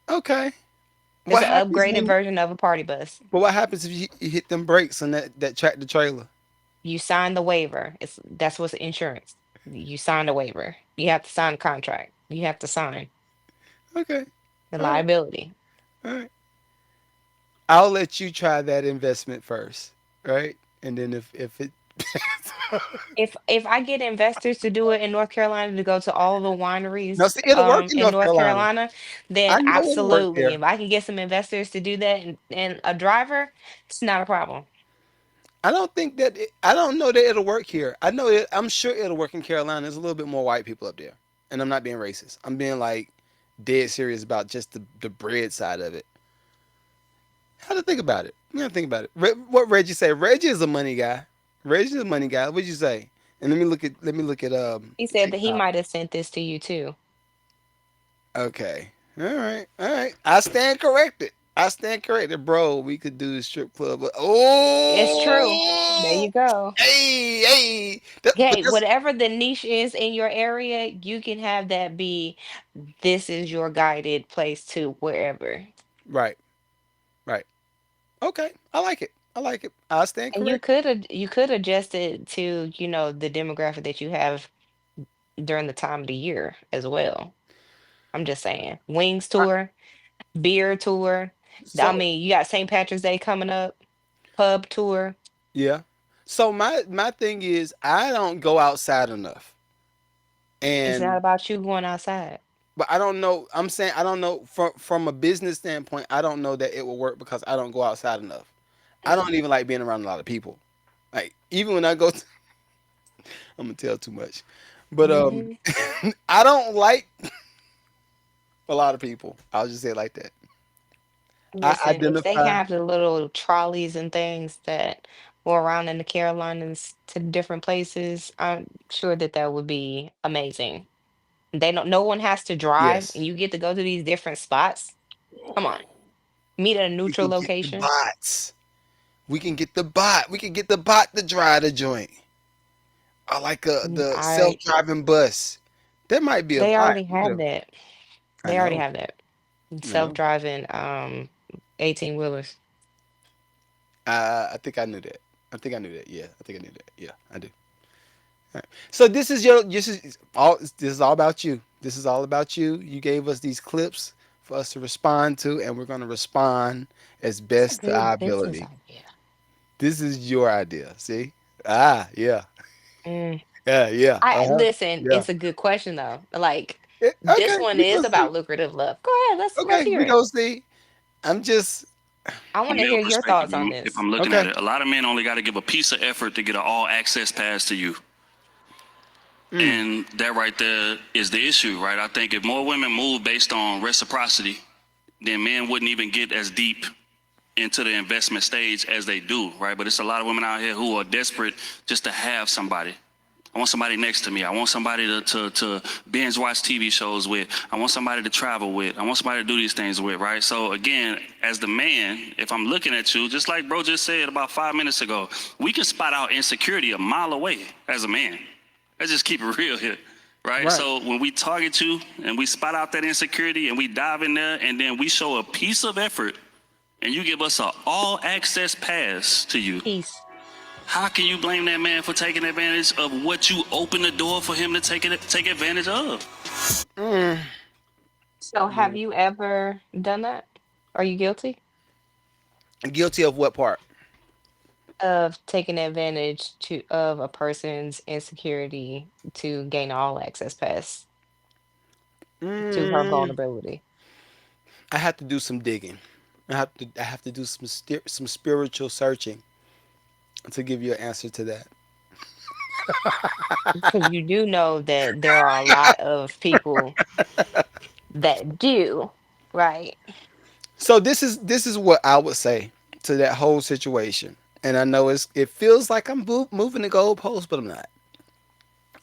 Okay. It's What an happens upgraded when? version of a party bus. But what happens if you hit them brakes on that tractor trailer? You sign the waiver. That's what's insurance. You sign the waiver. You have to sign the contract. You have to sign Okay. the All right. liability. All right. I'll let you try that investment first, right? And then if it If I get investors to do it in North Carolina to go to all the no, wineries see, it'll work in in North North Carolina. Carolina, then I know it'll work absolutely. there. If I can get some investors to do that and a driver, it's not a problem. I don't think that I don't know that it'll work here. I know it. I'm sure it'll work in Carolina. There's a little bit more white people up there, and I'm not being racist. I'm being like dead serious about just the bread side of it. How to think about it? You gotta think about it. What Reggie say? Reggie is a money guy. Reggie is a money guy. What'd you say? And let me look at He said that he TikTok. might have sent this to you too. Okay. All right. All right. I stand corrected. I stand corrected, bro. We could do the strip club. It's true. There Oh, you go. hey, hey. But Okay, that's whatever the niche is in your area, you can have that be this is your guided place to wherever. right. Right. Okay. I like it. I like it. I stand And you corrected. could adjust it to, the demographic that you have during the time of the year as well. I'm just saying. Wings I- tour, beer tour. I So mean, you got St. Patrick's Day coming up, pub tour. yeah. So my thing is I don't go outside enough. It's not And about you going outside. but I don't know. I'm saying I don't know from a business standpoint. I don't know that it will work because I don't go outside enough. I don't even like being around a lot of people. Like even when I go, I'm gonna tell too much, but Mhm. I don't like a lot of people. I'll just say it like that. I Listen, if they identify. have the little trolleys and things that go around in the Carolinas to different places, I'm sure that that would be amazing. They don't, no one has to drive, Yes, and you get to go to these different spots. Come on, meet at a we neutral can get the location. bots. We can get the bot. We can get the bot to drive the joint. I like the I self-driving bus. That might be a They bot. already have Whatever. that. I They already know. have that. I know. Self-driving 18 wheelers. I think I knew that. I think I knew that. Yeah, I think I knew that. Yeah, I do. All right. So this is all about you. This is all about you. You gave us these clips for us to respond to, and we're going to respond as It's a best to our good business ability. idea. This is your idea. See? Ah, yeah, Mm. yeah, yeah. I Uh huh. listen, Yeah. it's a good question though. Like this Okay, one we is go see. about lucrative love. Go ahead, let's Okay, hear we it. go see. I'm just I A want to male hear your perspective, thoughts on if this. I'm looking at okay. it, a lot of men only got to give a piece of effort to get an all access pass to you. Mm, And that right there is the issue, right? I think if more women move based on reciprocity, then men wouldn't even get as deep into the investment stage as they do, right? But it's a lot of women out here who are desperate just to have somebody. I want somebody next to me. I want somebody to binge watch TV shows with. I want somebody to travel with. I want somebody to do these things with, right? So again, as the man, if I'm looking at you, just like bro just said about 5 minutes ago, we can spot out insecurity a mile away as a man. Let's just keep it real here, right? right. So when we target you and we spot out that insecurity and we dive in there and then we show a piece of effort and you give us an all access pass to you, Peace. how can you blame that man for taking advantage of what you open the door for him to take advantage of? Mm, So have mm. you ever done that? Are you guilty Guilty of what part? of taking advantage of a person's insecurity to gain all access pass to her Mm, vulnerability? I have to do some digging. I have to do some spiritual searching to give you an answer to that. Because you do know that there are a lot of people that do, right? So this is what I would say to that whole situation. And I know it feels like I'm moving the goalpost, but I'm not.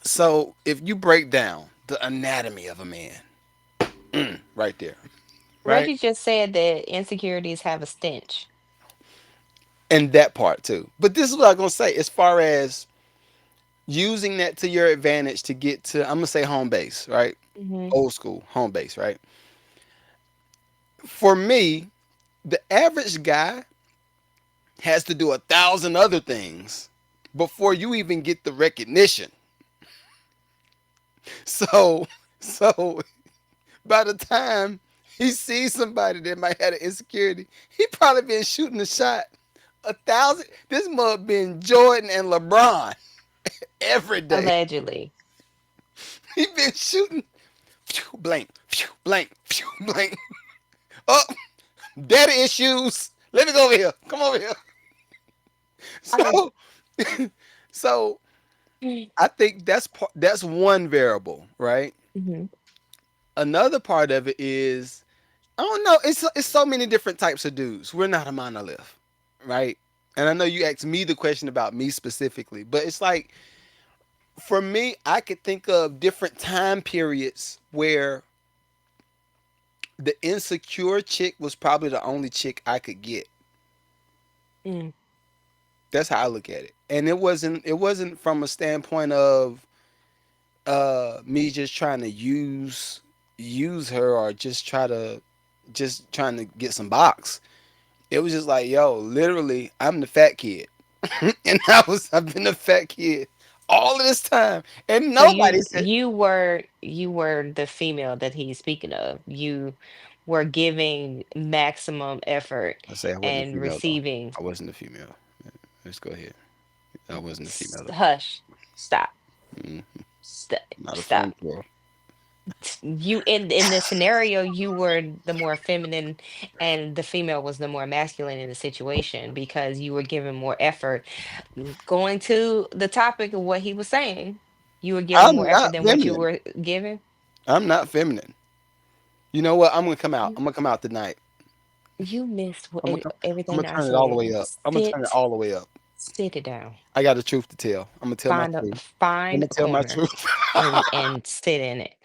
So if you break down the anatomy of a man, right there, right, Reggie just said that insecurities have a stench. and that part too. But this is what I'm gonna say as far as using that to your advantage to get to, I'm gonna say home base, right? Hmm. Old school home base, right? For me, the average guy has to do 1,000 other things before you even get the recognition. So, so by the time he sees somebody that might have an insecurity, he probably been shooting a shot 1,000. This mug been Jordan and LeBron every day. Allegedly. He been shooting blank, blank, blank. Oh, daddy issues. Let me go over here. Come over here. I, So, so I think that's one variable, right? hmm Another part of it is I don't know. It's so many different types of dudes. We're not a monolith, right? And I know you asked me the question about me specifically, but it's like for me, I could think of different time periods where the insecure chick was probably the only chick I could get. mm, That's how I look at it. And it wasn't from a standpoint of me just trying to use her or just trying to get some box. It was just like, yo, literally, I'm the fat kid. And I've been a fat kid all of this time. And so nobody said you were the female that he's speaking of. You were giving maximum effort I say I wasn't a and female though. receiving. I wasn't a female. Let's go ahead. I wasn't a female though. Hush. Stop. Mm, Stop. not a Stop. flamethrower. You in the scenario, you were the more feminine and the female was the more masculine in the situation because you were giving more effort. Going to the topic of what he was saying, you were giving more I'm effort not than what you feminine. were giving. I'm not feminine. You know what? I'm gonna come out. You I'm gonna come out tonight. you missed I'm everything gonna I turn it all the said. way up. I'm gonna turn it all the way up. Sit it down. I got the truth to tell. I'm gonna tell my truth. I'm Find gonna a tell my corner truth. and sit in it.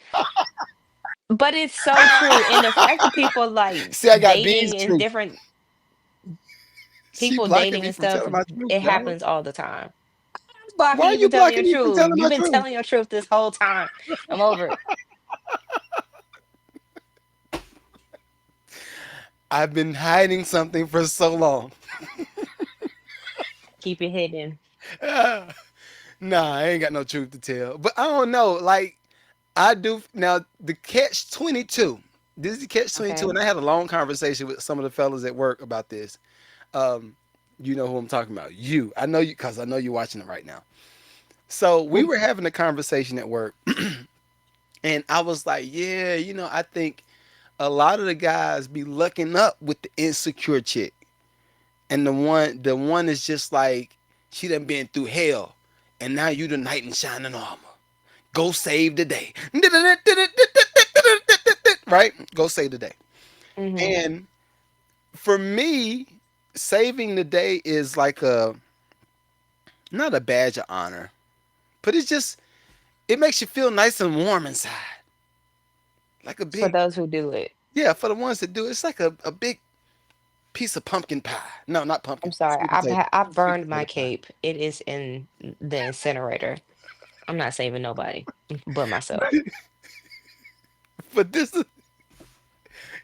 But it's so true. And the fact that people like See, I got B's dating in truth. different She people blocking dating me and from stuff, telling my truth, it dog. happens all the time. Blocking Why are you you from telling your blocking me from truth. telling You've my been truth? telling your truth this whole time. I'm over it. I've been hiding something for so long. Keep it hidden. Nah, I ain't got no truth to tell. But I don't know. Like I do now. The catch 22. This is the catch 22, Okay. and I had a long conversation with some of the fellas at work about this. Um, you know who I'm talking about. You. I know you because I know you're watching it right now. So we were having a conversation at work, and I was like, yeah, I think a lot of the guys be lucking up with the insecure chick. And the one is just like she done been through hell. And now you the knight in shining armor. Go save the day. Right? Go save the day. Hmm. And for me, saving the day is like a not a badge of honor, but it makes you feel nice and warm inside. Like a For big those who do it. yeah, for the ones that do it, it's like a big piece of pumpkin pie. No, not I'm pumpkin. sorry. Sweet potato. I've Sweet burned my potato pie. cape. It is in the incinerator. I'm not saving nobody but myself. But this is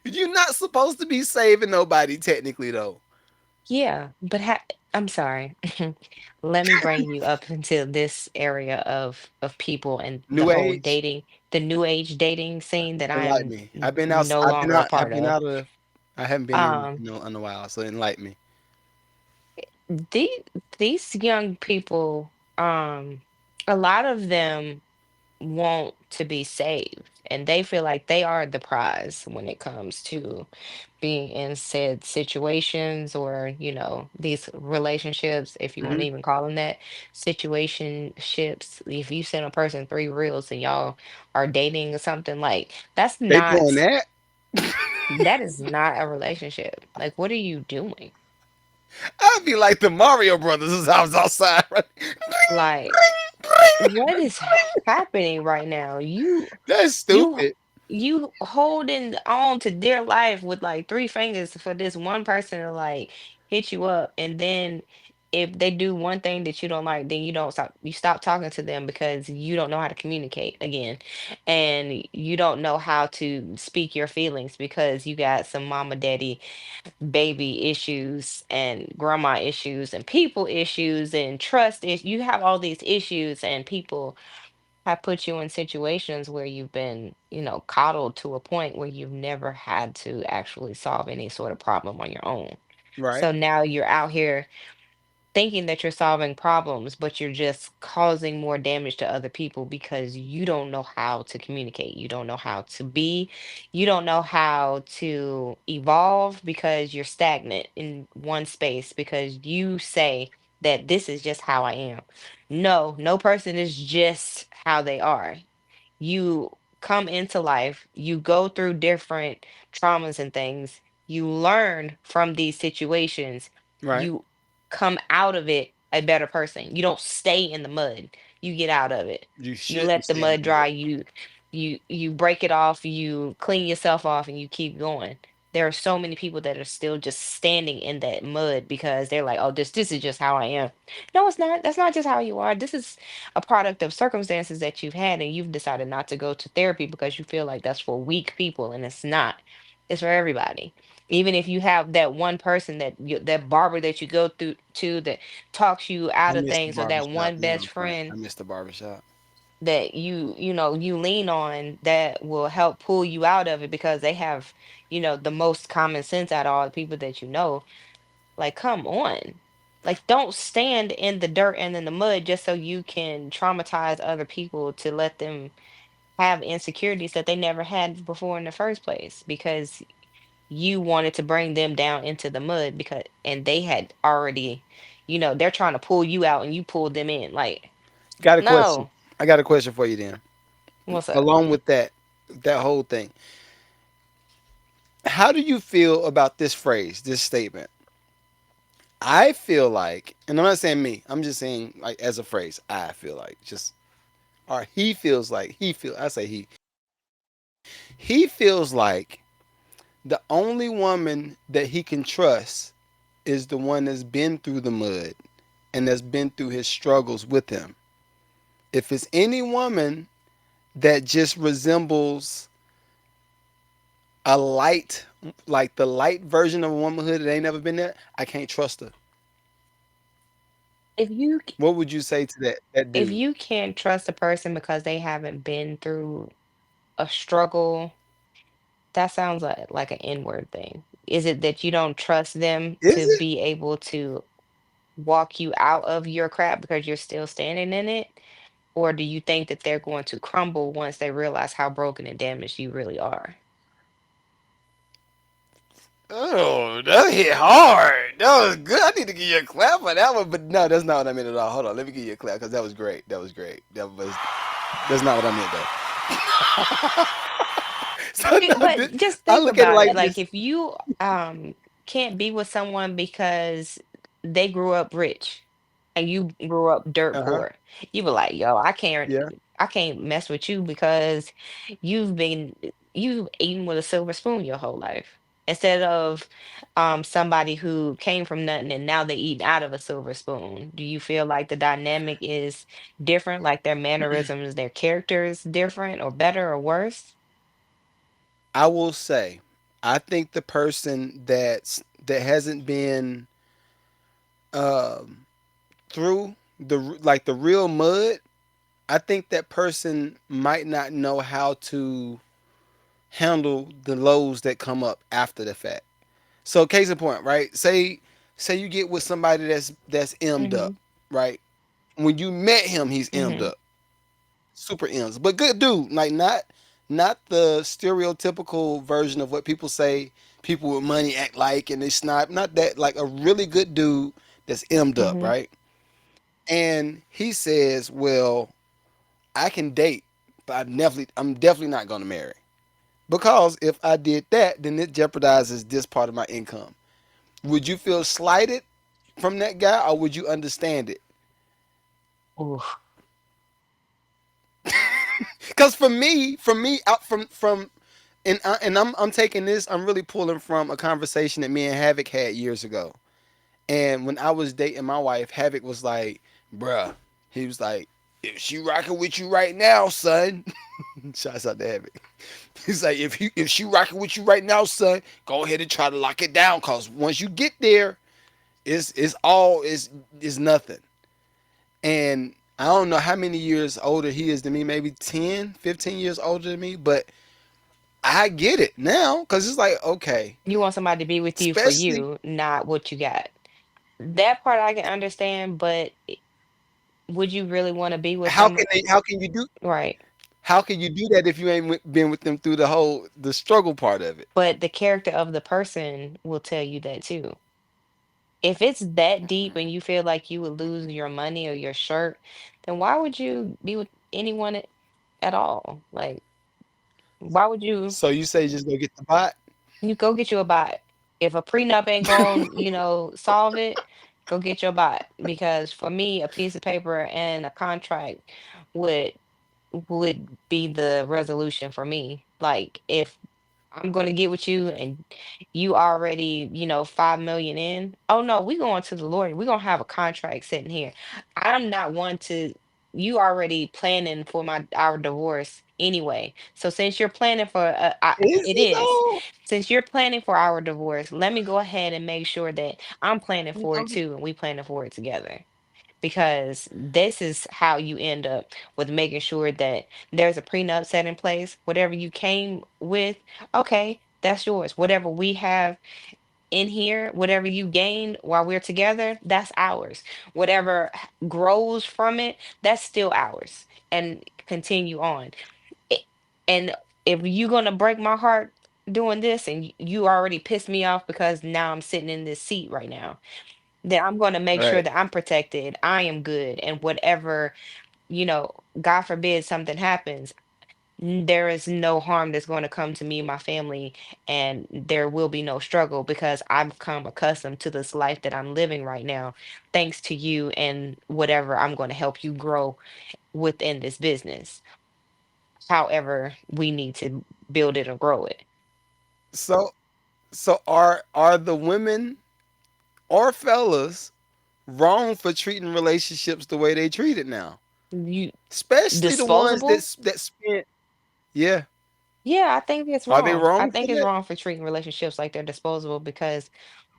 you're not supposed to be saving nobody technically though. Yeah, but I'm sorry. Let me bring you up into this area of people and the New whole age, dating, the new age dating scene that I enlighten am me. I've been out. no I've been longer a out. I've part been of. out of. I haven't been Um, in a while. So enlighten me. the these young people, a lot of them won't. to be saved. And they feel like they are the prize when it comes to being in said situations, or, these relationships, if you want Hmm. to even call them that, situationships. If you send a person 3 reels and y'all are dating or something, like They doing that. that is not a relationship. Like, what are you doing? I'd be like the Mario Brothers as I was outside. Right? Like, what is happening right now? That's You stupid. you holding on to dear life with like 3 fingers for this one person to like hit you up, and then if they do one thing that you don't like, then you stop talking to them because you don't know how to communicate again, and you don't know how to speak your feelings because you got some mama daddy baby issues and grandma issues and people issues and trust is you have all these issues, and people have put you in situations where you've been, coddled to a point where you've never had to actually solve any sort of problem on your own. Right. So now you're out here thinking that you're solving problems, but you're just causing more damage to other people because you don't know how to communicate. You don't know how to be. You don't know how to evolve because you're stagnant in one space because you say that this is just how I am. No, no person is just how they are. You come into life, you go through different traumas and things, you learn from these situations, Right. you come out of it a better person. You don't stay in the mud. You get out of it. You You shouldn't let the stay in the mud mud. dry, you break it off, you clean yourself off and you keep going. There are so many people that are still just standing in that mud because they're like, "Oh, this is just how I am." No, it's not. That's not just how you are. This is a product of circumstances that you've had, and you've decided not to go to therapy because you feel like that's for weak people, and it's not. It's for everybody. Even if you have that one person that barber that you go through to that talks you I out of miss the things, or that barbershop. one I'm not best gonna front. friend I miss the barbershop. that you lean on, that will help pull you out of it because they have, the most common sense out of all the people that you know. Like, come on. Like, don't stand in the dirt and in the mud just so you can traumatize other people to let them have insecurities that they never had before in the first place because you wanted to bring them down into the mud because and they had already, they're trying to pull you out and you pulled them in. Like, Got a question. no. I got a question for you then. What's up? Along with that whole thing, how do you feel about this phrase, this statement? I feel like, and I'm not saying me. I'm just saying like as a phrase. I feel like just, or he feels like he feel. I say he. He feels like the only woman that he can trust is the one that's been through the mud and that's been through his struggles with him. If it's any woman that just resembles a light, like the light version of a womanhood that ain't never been there, I can't trust her. If you What would you say to that if dude? you can't trust a person because they haven't been through a struggle, that sounds like an inward thing. Is it that you don't trust them Is to it? be able to walk you out of your crap because you're still standing in it? Or do you think that they're going to crumble once they realize how broken and damaged you really are? Oh, that hit hard. That was good. I need to give you a clap for that one, but no, that's not what I meant at all. Hold on, let me give you a clap because that was great. That was great. That's not what I meant though. So no, But just I think look at it about it. like Like, this. if you can't be with someone because they grew up rich and you grew up dirt Uh huh. poor, you be like, "Yo, Yeah. I can't mess with you because you've eaten with a silver spoon your whole life." Instead of somebody who came from nothing and now they eat out of a silver spoon. Do you feel like the dynamic is different, like their mannerisms, their characters different or better or worse? I will say, I think the person that hasn't been um, through the real mud, I think that person might not know how to handle the lows that come up after the fact. So case in point, right? Say you get with somebody that's M'd up, Mhm. right? When you met him, he's M'd Mhm. up. super M's, but good dude. Like not the stereotypical version of what people say people with money act like and they snipe. Not that, like a really good dude that's M'd up, Hmm. right? And he says, "Well, I can date, but I'm definitely not gonna marry because if I did that, then it jeopardizes this part of my income." Would you feel slighted from that guy, or would you understand it? Oof. Because for me, out from and I'm taking this. I'm really pulling from a conversation that me and Havoc had years ago. And when I was dating my wife, Havoc was like, "Bruh," he was like, "If she rocking with you right now, son." Shouts out to Havoc. He's like, if she rocking with you right now, son, go ahead and try to lock it down. Cause once you get there, it's all is nothing. And I don't know how many years older he is than me, maybe 10, 15 years older than me, but I get it now because it's like, okay, You want somebody to be with you for especially you, not what you got. That part I can understand, but would you really want to be with some? how can you do Right. how can you do that if you ain't been with them through the struggle part of it? But the character of the person will tell you that too. If it's that deep and you feel like you would lose your money or your shirt, then why would you be with anyone at all? Like, why would you? So you say just go get the bot? You go get you a bot. If a prenup ain't going, solve it, go get your bot. Because for me, a piece of paper and a contract would be the resolution for me. Like if I'm gonna get with you and you already, 5 million in. Oh no, we going to the lawyer. We're gonna have a contract sitting here. I'm not one to you already planning for our divorce anyway. So since you're planning for Is it it is. though? Since you're planning for our divorce, let me go ahead and make sure that I'm planning for it I'm too and we planning for it together because this is how you end up with making sure that there's a prenup set in place. Whatever you came with, okay, that's yours. Whatever we have in here, whatever you gained while we're together, that's ours. Whatever grows from it, that's still ours. And continue on. I- And if you're gonna break my heart doing this and you already pissed me off because now I'm sitting in this seat right now, then I'm going to make sure right. that I'm protected. I am good. And whatever, God forbid something happens, there is no harm that's going to come to me and my family. And there will be no struggle because I've become accustomed to this life that I'm living right now, thanks to you and whatever I'm going to help you grow within this business. However, we need to build it or grow it. So are the women or fellas wrong for treating relationships the way they treat it now? You Especially the ones disposable? that spent. Yeah, Yeah, I think it's are they wrong. I wrong for think it's that? wrong for treating relationships like they're disposable because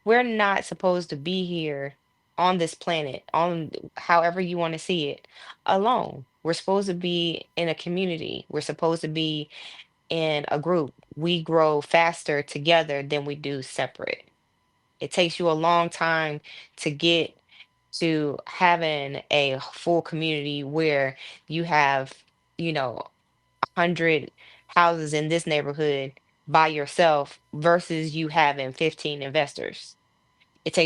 we're not supposed to be here on this planet, on however you want to see it, alone. We're supposed to be in a community. We're supposed to be in a group. We grow faster together than we do separate. It takes you a long time to get to having a full community where you have, you know, 100 houses in this neighborhood by yourself versus you having 15 investors. It's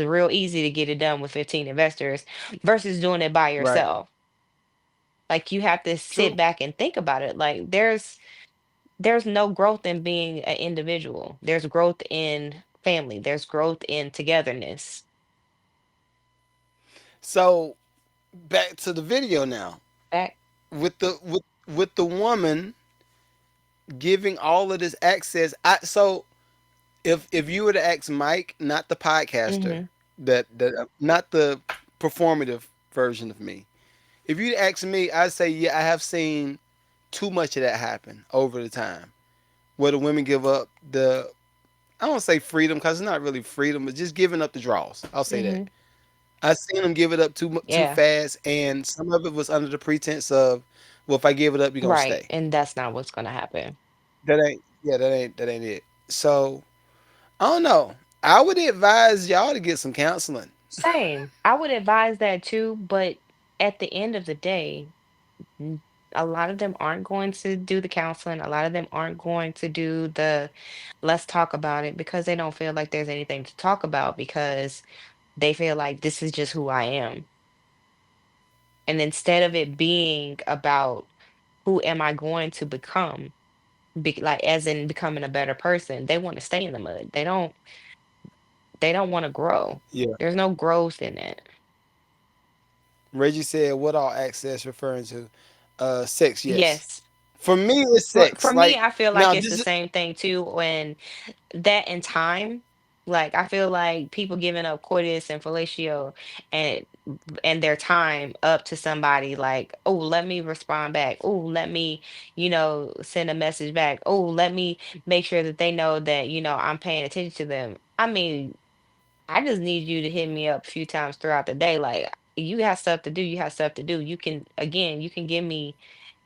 real easy to get it done with 15 investors versus doing it by Right. yourself. Like you have to sit True. back and think about it. Like there's no growth in being an individual. There's growth in family. There's growth in togetherness. So back to the video now. Back. With the woman giving all of this access. So if you were to ask Mike, not the podcaster, Hmm. that not the performative version of me. If you'd ask me, I'd say yeah, I have seen too much of that happen over the time, where the women give up the I don't say freedom because it's not really freedom, but just giving up the draws. I'll say that. Hmm. I seen them give it up too Yeah. fast, and some of it was under the pretense of, well, if I give it up, you're gonna Right. stay. And that's not what's gonna happen. That ain't it. So I don't know. I would advise y'all to get some counseling. Same. I would advise that too, but at the end of the day, a lot of them aren't going to do the counseling. A lot of them aren't going to do the let's talk about it because they don't feel like there's anything to talk about because they feel like this is just who I am. And instead of it being about who am I going to become, like as in becoming a better person, they want to stay in the mud. They don't want to grow. Yeah. There's no growth in it. Reggie said, "What all access referring to? Sex, yes. Yes. For me, it's For sex. me, Like I feel like now, it's the this is same thing too. When that in time, like I feel like people giving up coitus and fellatio and their time up to somebody like, oh, let me respond back. Oh, let me, send a message back. Oh, let me make sure that they know that, I'm paying attention to them. I mean, I just need you to hit me up a few times throughout the day. Like you have stuff to do, you have stuff to do. You can again, you can give me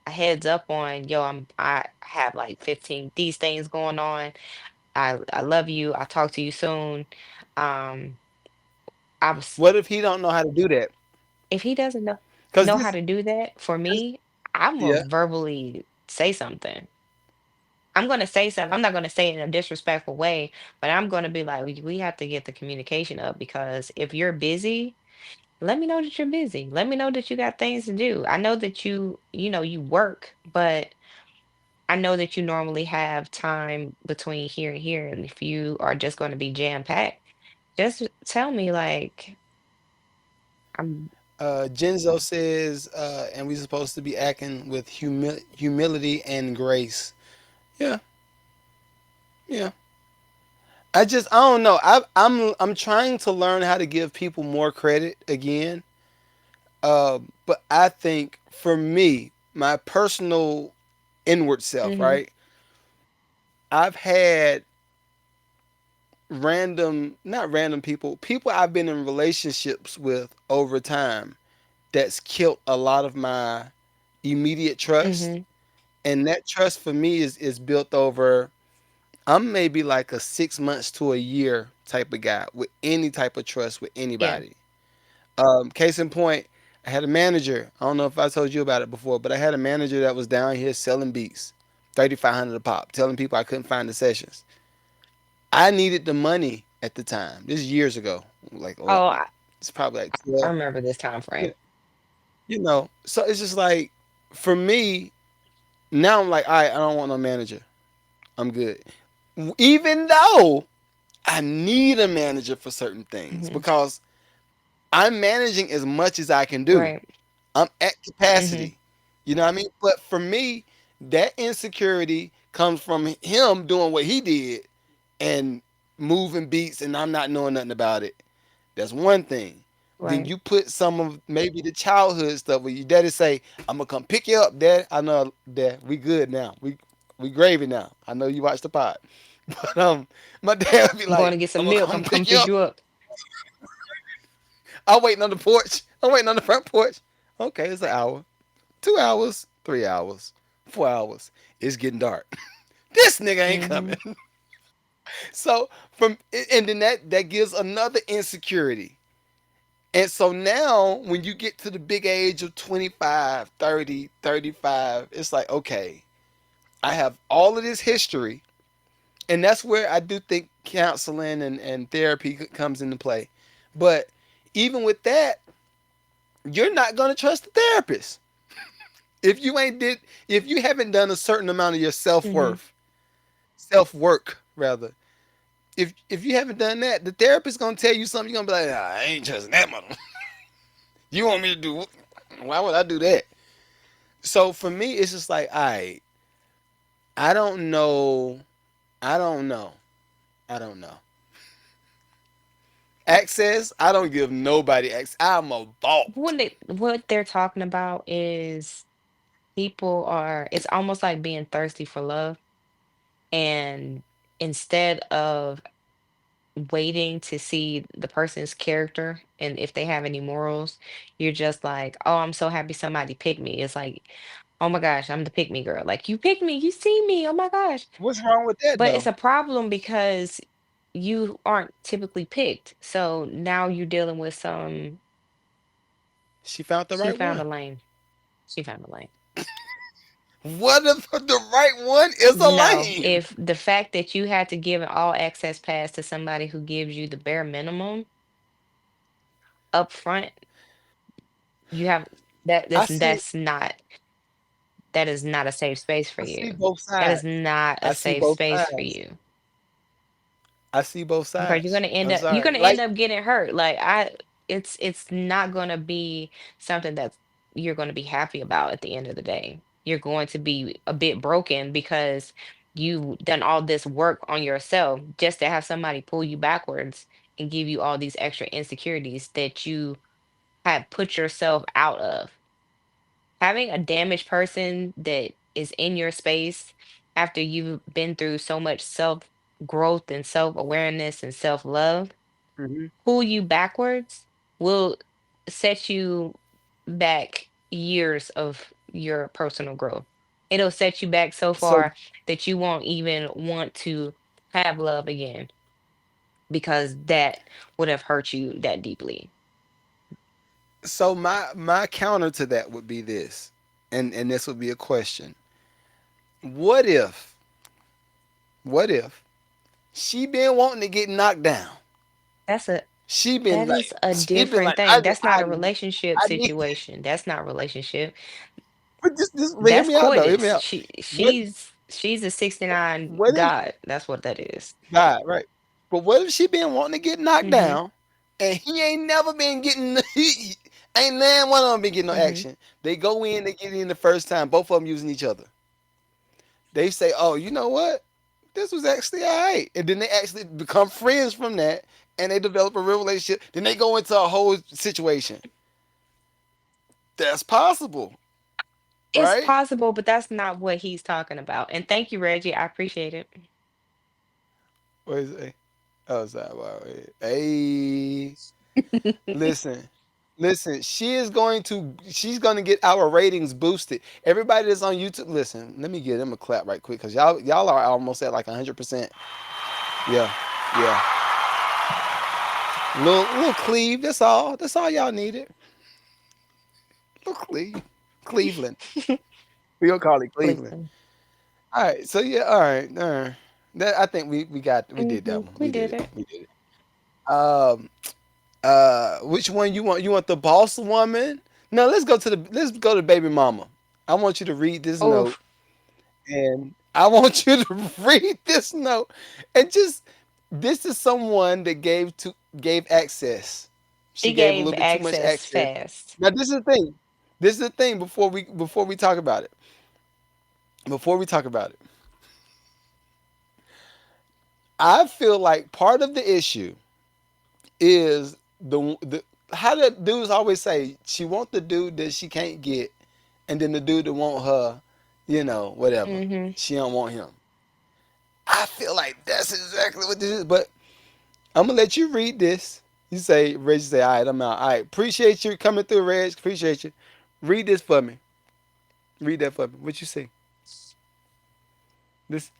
a heads up on, yo, I have like 15 these things going on. I love you. I'll talk to you soon. Um, I was what if he don't know how to do that? if he doesn't Cause know how this, to do that for cause, me, I'm gonna yeah. verbally say something. I'm gonna say something. I'm not gonna say it in a disrespectful way, but I'm gonna be like, we have to get the communication up because if you're busy, let me know that you're busy. Let me know that you got things to do. I know that you work, but I know that you normally have time between here and here. And if you are just going to be jam packed, just tell me like I'm Genzo says, and we supposed to be acting with humility and grace. Yeah, yeah. I don't know. I'm trying to learn how to give people more credit again. But I think for me, my personal inward self, hmm right? I've had not random people I've been in relationships with over time that's killed a lot of my immediate trust. hmm And that trust for me is built over, I'm maybe like a 6 months to a year type of guy with any type of trust with yeah. anybody. Case in point, I had a manager. I don't know if I told you about it before, but I had a manager that was down here selling beats, 3,500 a pop, telling people I couldn't find the sessions. I needed the money at the time. This is years ago. Like, Oh, it's probably like I 12. remember this time Yeah, frame. so it's just like, for me, now I'm like, all right, I don't want no manager. I'm good. Even though I need a manager for certain things hmm because I'm managing as much as I can do. Right. I'm at hmm capacity. You know what I mean? But for me, that insecurity comes from him doing what he did and moving beats and I'm not knowing nothing about it. That's one thing. Then Right. you put some of maybe the childhood stuff where your daddy say, I'm gonna come pick you up, dad. I know, dad, we good now. We gravy now. I know you watch the pot. But my dad would be I'm going like, to get I'm some gonna milk. come I'm coming pick you pick up. you up. I'm waiting on the porch. I'm waiting on the front porch. Okay, it's an hour, 2 hours, 3 hours, 4 hours. It's getting dark. This nigga ain't hmm coming. So and then that gives another insecurity. And so now when you get to the big age of 25, 30, 35, it's like, okay, I have all of this history. And that's where I do think counseling and therapy comes into play. But even with that, you're not going to trust the therapist. If you haven't done a certain amount of your hmm self work rather. If you haven't done that, the therapist gonna tell you something. You're gonna be like, "Ah, I ain't trusting that mother. You want me to do? Why would I do that?" So for me, it's just like, I don't know, I don't know, I don't know. Access, I don't give nobody access. I'm a vault. what they're talking about is people are it's almost like being thirsty for love and instead of waiting to see the person's character and if they have any morals, you're just like, oh, I'm so happy somebody picked me. It's like, oh my gosh, I'm the pick me girl. Like you picked me, you see me, oh my gosh. What's wrong with that But it's though? a problem because you aren't typically picked. So now you're dealing with some She found the she right found one. a lane. She found a lane. What if the right one is a No, lame? if the fact that you had to give an all access pass to somebody who gives you the bare minimum up front, you have that I this see. that is not a safe space for I see you. both That is sides. not a I see safe both space for sides. you. I see both Because sides. I'm you're sorry. gonna Like, end up getting hurt. It's not gonna be something that you're gonna be happy about at the end of the day. You're going to be a bit broken because you've done all this work on yourself just to have somebody pull you backwards and give you all these extra insecurities that you have put yourself out of. Having a damaged person that is in your space after you've been through so much self growth and self awareness and self love mhm. pull you backwards will set you back years of your personal growth. It'll set you back so So far that you won't even want to have love again because that would have hurt you that deeply. my counter to that would be this, and this would be a question. What if what if she been wanting to get knocked down? That's a She been that like is a she been different like thing. That's not a relationship I need situation. That's not relationship. but just hear That's me out though. Hear me coitus. out. She What she's a 69 what if god. That's what that is. God, right? But what if she been wanting to get knocked Mhm. down and he ain't never been getting he ain't none one of them been getting no Mhm. action. They go in, they get in the first time, both of them using each other. They say, "Oh, you know what? This was actually all right," and then they actually become friends from that, and they develop a real relationship. Then they go into a whole situation. That's possible, It's right? possible, but that's not what he's talking about. And thank you, Reggie. I appreciate it. What is it? Oh, sorry. Hey, listen, listen. She's going to get our ratings boosted. Everybody that's on YouTube, listen. Let me give them a clap right quick because y'all are almost at like 100%. Yeah, yeah. Little Cleve. That's all. That's all y'all needed. Little Cleveland. We gonna call it Cleveland. Cleveland. All right. So yeah. All right. That I think we did that one. We We did did it. it. We did it. Which one you want? You want the boss woman? No, let's go to baby mama. I want you to read this Oh, note, and I want you to read this note, and just this is someone that gave access. She she gave a gave little bit too much access access. fast. Now this is the thing. This is the thing before we talk about it. Before we talk about it, I feel like part of the issue is the how the dudes always say she want the dude that she can't get, and then the dude that want her, whatever. Hmm. She don't want him. I feel like that's exactly what this is. But I'm gonna let you read this. You say, Reggie say, all right, I'm out. All right, appreciate you coming through, Reg. Appreciate you. Read this for me. Read that for me. What you see? This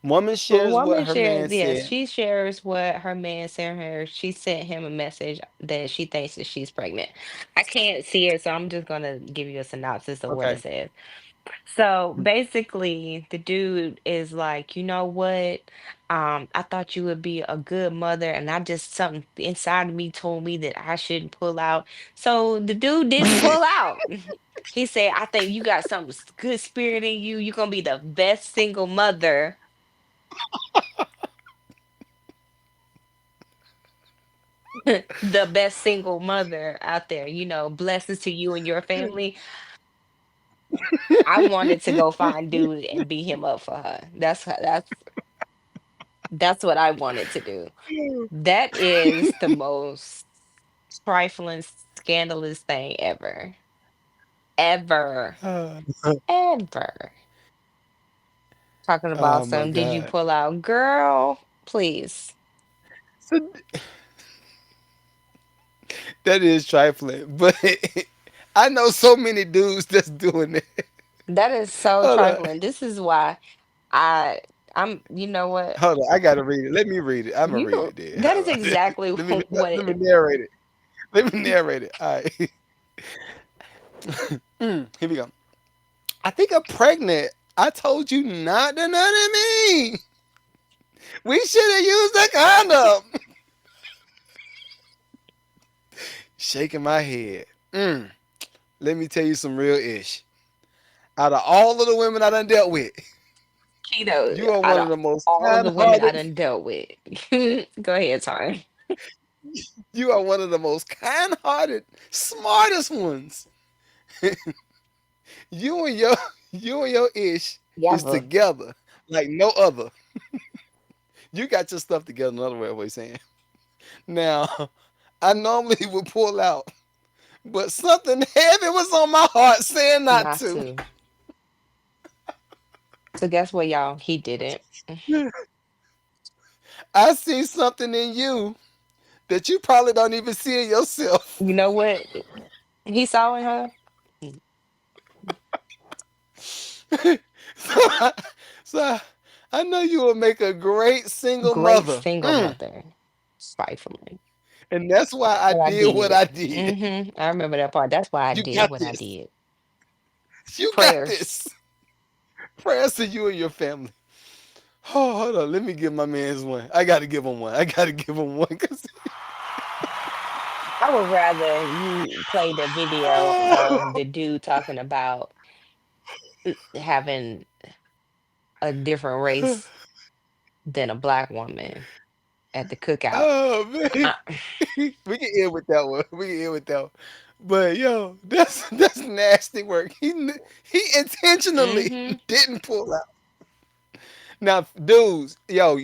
woman Well, shares woman what her shares, man yes, said. she shares what her man sent her. She sent him a message that she thinks that she's pregnant. I can't see it, so I'm just gonna give you a synopsis of what it Okay. says. So basically, the dude is like, you know what? I thought you would be a good mother, and I just something inside of me told me that I shouldn't pull out. So the dude didn't pull out. He said, I think you got some good spirit in you. You're gonna be the best single mother, the best single mother out there. Blessings to you and your family. I wanted to go find dude and beat him up for her. That's what I wanted to do. That is the most trifling, scandalous thing ever. Ever. Ever. Talking about Oh my some, did you God. pull out? Girl, please. So that is trifling, but I know so many dudes that's doing it. That is so Hold on, trifling. This is why I you know what? hold on. I gotta read it. Let me read it. I'm gonna read You it. Then that is hold on. exactly Let me what let me narrate it. Let me narrate it. All right. Here we go. I think I'm pregnant. I told you not to none of me. We should have used a condom. Shaking my head. Mm. Let me tell you some real ish. Out of all of the women I done dealt with, Keto, you are out one of of the most all of the women I kind-hearted. done dealt with. Go ahead, sorry. You are one of the most kind-hearted, smartest ones. You and your you and your ish is Never. together like no other. You got your stuff together. Another way of saying. Now, I normally would pull out, but something heavy was on my heart saying not Not to. to. So guess what, y'all? He didn't. I see something in you that you probably don't even see in yourself. You know what he saw in her? Mm, so, I, so I know you will make a great single great mother. single mother. Spitefully. And that's why I But I did what did. I did. I remember that part. That's why I You did got what I this. did. You got Prayers. this. Prayers to you and your family. Oh, hold on. Let me give my man's one. I got to give him one. I got to give him one. Cause, I would rather you play the video of the dude talking about having a different race than a black woman at the cookout. oh, man. Uh, We can end with that one. We can end with that one. But yo, that's nasty work. He intentionally mm-hmm. didn't pull out. Now, dudes, y'all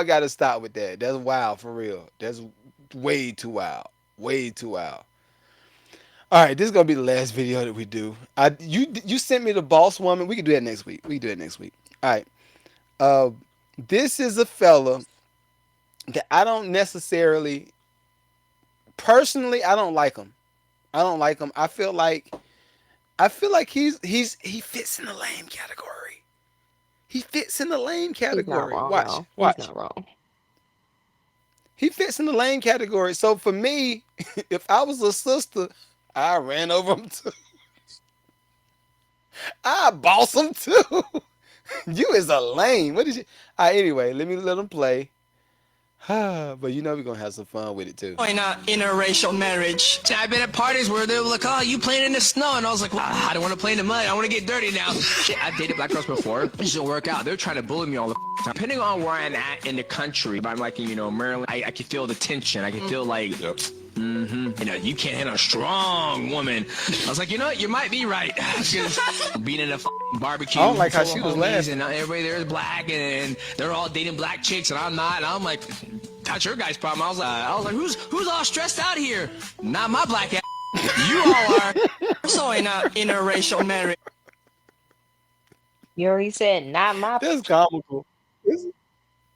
got to stop with that. That's wild for real. That's way too wild. Way too wild. All right, this is gonna be the last video that we do. You sent me the boss woman. We can do that next week. We can do that next week. All right. Uh, this is a fella that I don't necessarily personally. I don't like him. I don't like him. I feel like he fits in the lame category. He fits in the lame He's not category. wrong, Watch, though. He's watch. not wrong. He fits in the lame category. So for me, if I was a sister, I ran over him too. I boss him too. You is a lame. What is you? Anyway, let him play. But you know we're gonna have some fun with it too. Why not interracial marriage? I've been at parties where they were like, oh, you playing in the snow? And I was like, well, I don't want to play in the mud. I want to get dirty now. Shit, I've dated black girls before. It just didn't work out. They're trying to bully me all the time. Depending on where I'm at in the country, if I'm like in, Maryland, I can feel the tension. I can feel like, you can't hit a strong woman. I was like, you know what? You might be right. Because being in a barbecue I don't like how full she of was homies laughing. and everybody there is black and they're all dating black chicks and I'm not. And I'm like, that's your guys' problem. I was like, who's all stressed out here? Not my black ass. You all are. So in a interracial marriage. You already said, not my. That's comical. It's,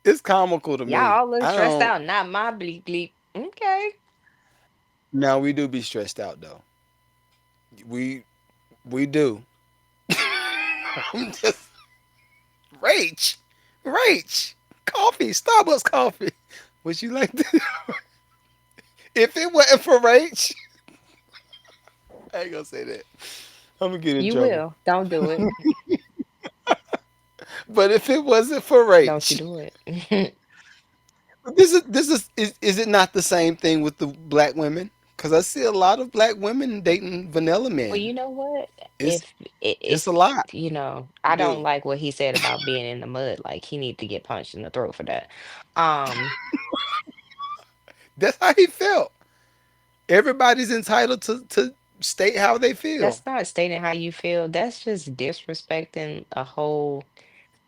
it's comical to Y'all me. all look I stressed don't. out. Not my bleep bleep. Okay. Now we do be stressed out though. We we do. I'm just rage, rage. Coffee, Starbucks coffee. Would you like to? If it wasn't for rage, I ain't gonna say that. I'm gonna get in You trouble. will. Don't do it. But if it wasn't for Don't you rage, do it. is it not the same thing with the black women? Because I see a lot of black women dating vanilla Well, men. you know what? It's If it's a lot, I don't dude. like what he said about being in the mud. Like he need to get punched in the throat for that. Um, That's how he felt. Everybody's entitled to state how they feel. that's not stating how you feel. That's just disrespecting a whole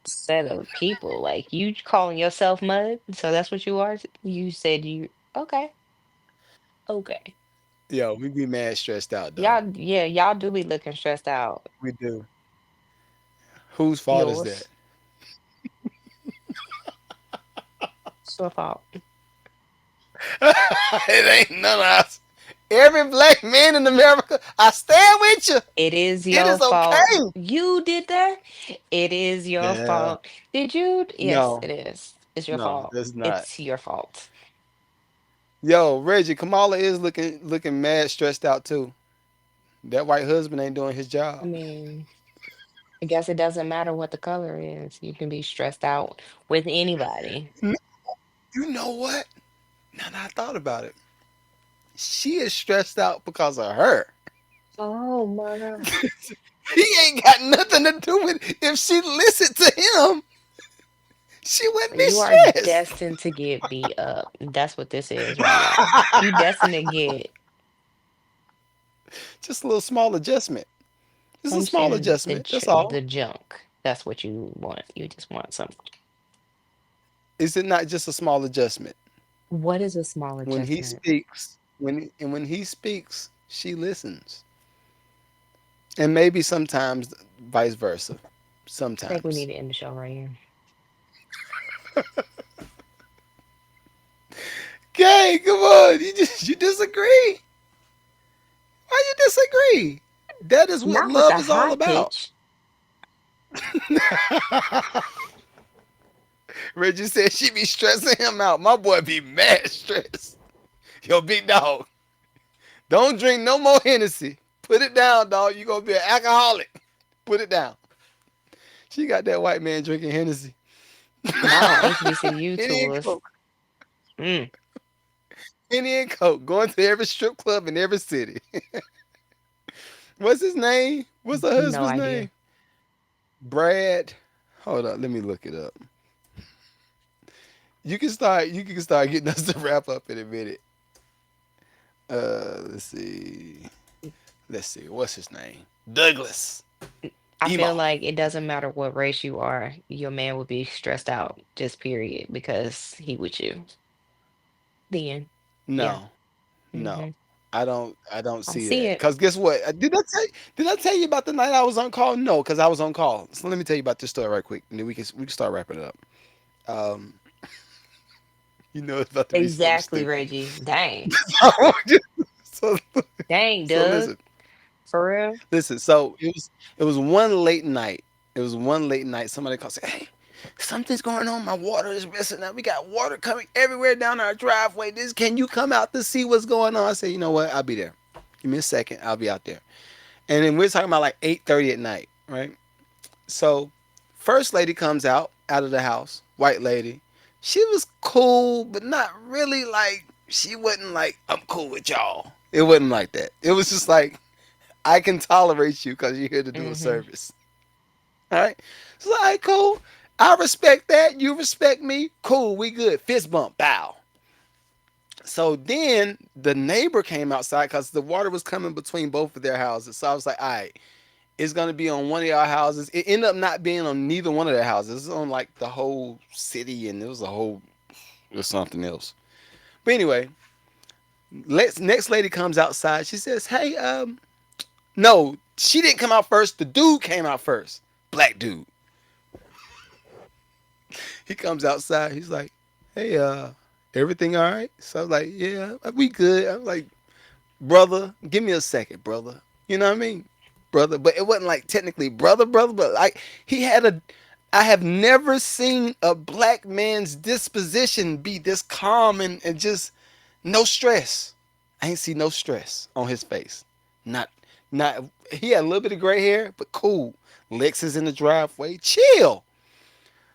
set of people. Like you calling yourself mud, so that's what you are. You said you okay, okay. Yo, we be mad stressed out though. Y'all, yeah, y'all do be looking stressed out. We do. Whose fault is that? Yours, it's your fault. It ain't none of us. Every black man in America, I stand with you. It is It your is fault. okay. You did that. It is your Yeah. fault. Did you? Yes, No, it is. It's your no, fault. that's not. It's your fault. Yo, Reggie, Kamala is looking mad stressed out too. That white husband ain't doing his I job. mean. I guess it doesn't matter what the color is. You can be stressed out with anybody. You know what? Now that I thought about it, she is stressed out because of her. Oh my God. He ain't got nothing to do with. If she listened to him, she wouldn't be You are stressed. destined to get beat up. That's what this is right now. You destined to get Just a little small adjustment. Just a punched small in adjustment. That's all. the junk. That's what you want. You just want some. Is it not just a small adjustment? What is a small When he adjustment? speaks, when he speaks, she listens, and maybe sometimes vice versa. I think we need Sometimes. to end the show right here. Okay, come on. You disagree? Why you disagree? That is what Not with love the is all high about. pitch. Reggie said she be stressing him out. My boy be mad stressed. Yo, big dog, don't drink no more Hennessy. Put it down, dog. You gonna be an alcoholic. Put it down. She got that white man drinking Hennessy. Not on HBCU Henny and tours. Coke. Mm, Henny and Coke. Going to every strip club in every city. What's his name? What's her no husband's idea. name? Brad. Hold up, let me look it up. You can start getting us to wrap up in a minute. Let's see. Let's see. What's his name? Douglas. I feel Emo. like it doesn't matter what race you are, your man would be stressed out, just period, because he with you. The end. Yeah. No. No. Hmm. I don't I see see that. it. Cause guess what? Did I tell you about the night I was on call? No, cause I was on call. So let me tell you about this story right quick, and then we can start wrapping it up. Um, it's about to be something Exactly, stupid. Reggie. Dang. so Dang, so Doug. listen, For real? listen. So it was one late night. It was one late night. Somebody called say, "Hey, something's going on. My water is missing. Now we got water coming everywhere down our driveway. Can you come out to see what's going on?" I said, "You know what? I'll be there. Give me a second. I'll be out there." And then we're talking about like 8:30 at night, right? So, first lady comes out of the house, white lady. She was cool, but not really like she wasn't like I'm cool with y'all. It wasn't like that. It was just like I can tolerate you because you're here to do a Hmm. service. All right. So, all right, cool. I respect that. You respect me. Cool. We good. Fist bump. Bow. So then the neighbor came outside because the water was coming between both of their houses. So I was like, all right, it's gonna be on one of y'all houses. It ended up not being on neither one of their houses. It was on like the whole city, and it was something else. But anyway, next lady comes outside. She says, "Hey, no, she didn't come out first. The dude came out first. Black dude. He comes outside. He's like, hey, everything all right?" So I was like, "Yeah, we good." I was like, "Brother, give me a second, brother." You know what I mean? Brother. But it wasn't like technically brother, but like he had a I have never seen a black man's disposition be this calm and just no stress. I ain't see no stress on his face. Not not he had a little bit of gray hair, but cool. Lex is in the driveway. Chill.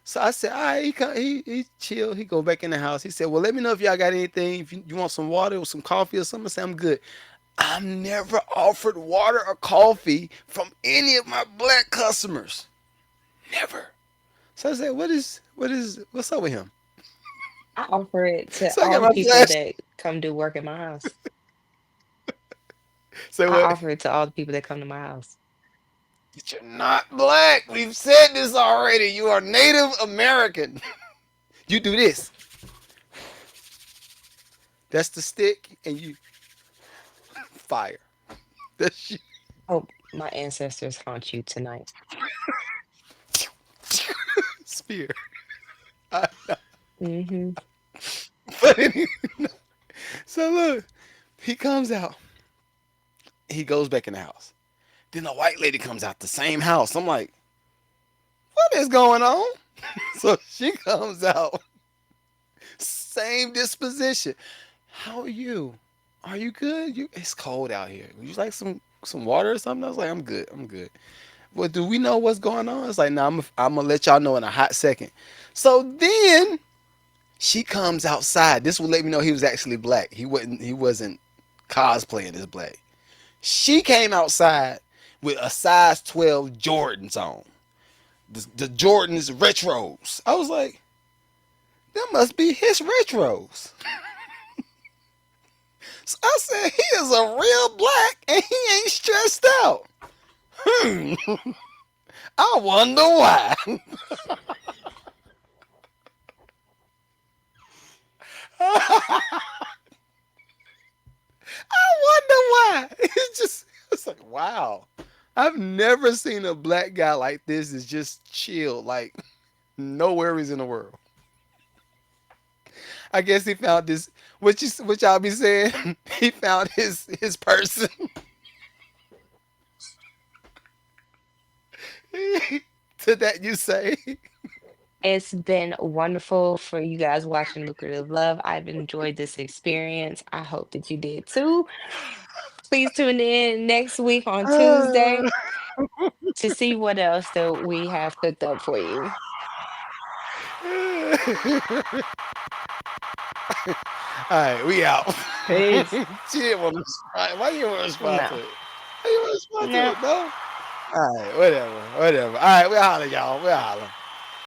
So I said, all right, he chill. He go back in the house. He said, well, let me know if y'all got anything. If you want some water or some coffee or something, I said, I'm good. I'm never offered water or coffee from any of my black customers. Never. So I said, what's up with him? I offer it to So I all got the my people flash. that come do work at my house. Say I what? offer it to all the people that come to my house. But you're not black. We've said this already. You are Native American. You do this. That's the stick, and you fire. That's you. Hope my ancestors haunt you tonight. Spear. Hmm. But anyway, so look, he comes out. He goes back in the house. Then a white lady comes out the same house. I'm like, what is going on? So she comes out, same disposition. How are you? Are you good? It's cold out here. Would you like some water or something? I was like, I'm good. I'm good. Well, do we know what's going on? It's like, nah, I'm gonna let y'all know in a hot second. So then she comes outside. This will let me know he was actually black. He wasn't cosplaying as black. She came outside with a size 12 Jordans on. The Jordans retros. I was like, that must be his retros. So I said, he is a real black and he ain't stressed out. Hmm. I wonder why. Wonder why. It's like, wow. I've never seen a black guy like this is just chill, like no worries in the world. I guess he found this. What y'all be saying? He found his person. To that you say. It's been wonderful for you guys watching Lucrative Love. I've enjoyed this experience. I hope that you did too. Please tune in next week on Tuesday to see what else that we have cooked up for you. All right, we out. Peace. She didn't want to respond. Why you didn't want to respond to No, it? Why you want to respond to no. it, no? All right, whatever. All right, we'll holler, y'all. We'll holler.